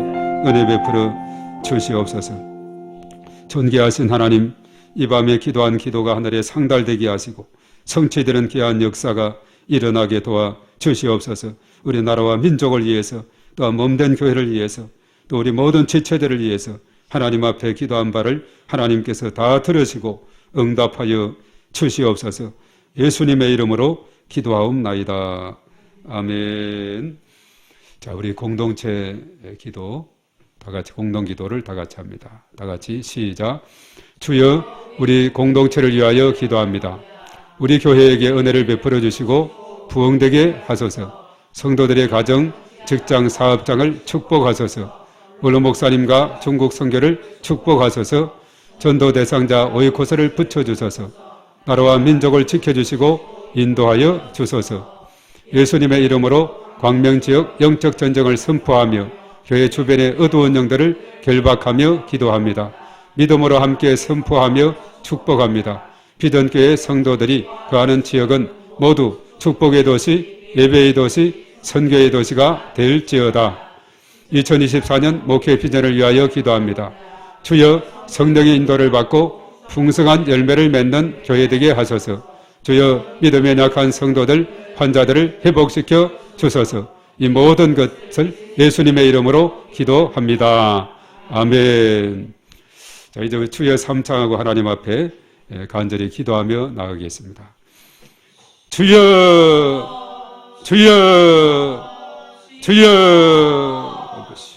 은혜 베풀어 주시옵소서. 존귀하신 하나님, 이 밤에 기도한 기도가 하늘에 상달되게 하시고 성취되는 귀한 역사가 일어나게 도와 주시옵소서. 우리 나라와 민족을 위해서, 또 몸된 교회를 위해서, 또 우리 모든 지체들을 위해서 하나님 앞에 기도한 바를 하나님께서 다 들으시고 응답하여 주시옵소서. 예수님의 이름으로 기도하옵나이다. 아멘. 자, 우리 공동체 기도, 다 같이 공동 기도를 다 같이 합니다. 다 같이 시작. 주여, 우리 공동체를 위하여 기도합니다. 우리 교회에게 은혜를 베풀어 주시고 부흥되게 하소서. 성도들의 가정, 직장, 사업장을 축복하소서. 원로 목사님과 중국 선교를 축복하소서. 전도 대상자 오이코스를 붙여주소서. 나라와 민족을 지켜주시고 인도하여 주소서. 예수님의 이름으로 광명지역 영적 전쟁을 선포하며 교회 주변의 어두운 영들을 결박하며 기도합니다. 믿음으로 함께 선포하며 축복합니다. 비전교회 성도들이 거하는 지역은 모두 축복의 도시, 예배의 도시, 선교의 도시가 될지어다. 2024년 목회 비전을 위하여 기도합니다. 주여, 성령의 인도를 받고 풍성한 열매를 맺는 교회 되게 하소서. 주여, 믿음에 약한 성도들, 환자들을 회복시켜 주소서. 이 모든 것을 예수님의 이름으로 기도합니다. 아멘. 자, 이제 주여 삼창하고 하나님 앞에 간절히 기도하며 나가겠습니다. 주여, 주여, 주여.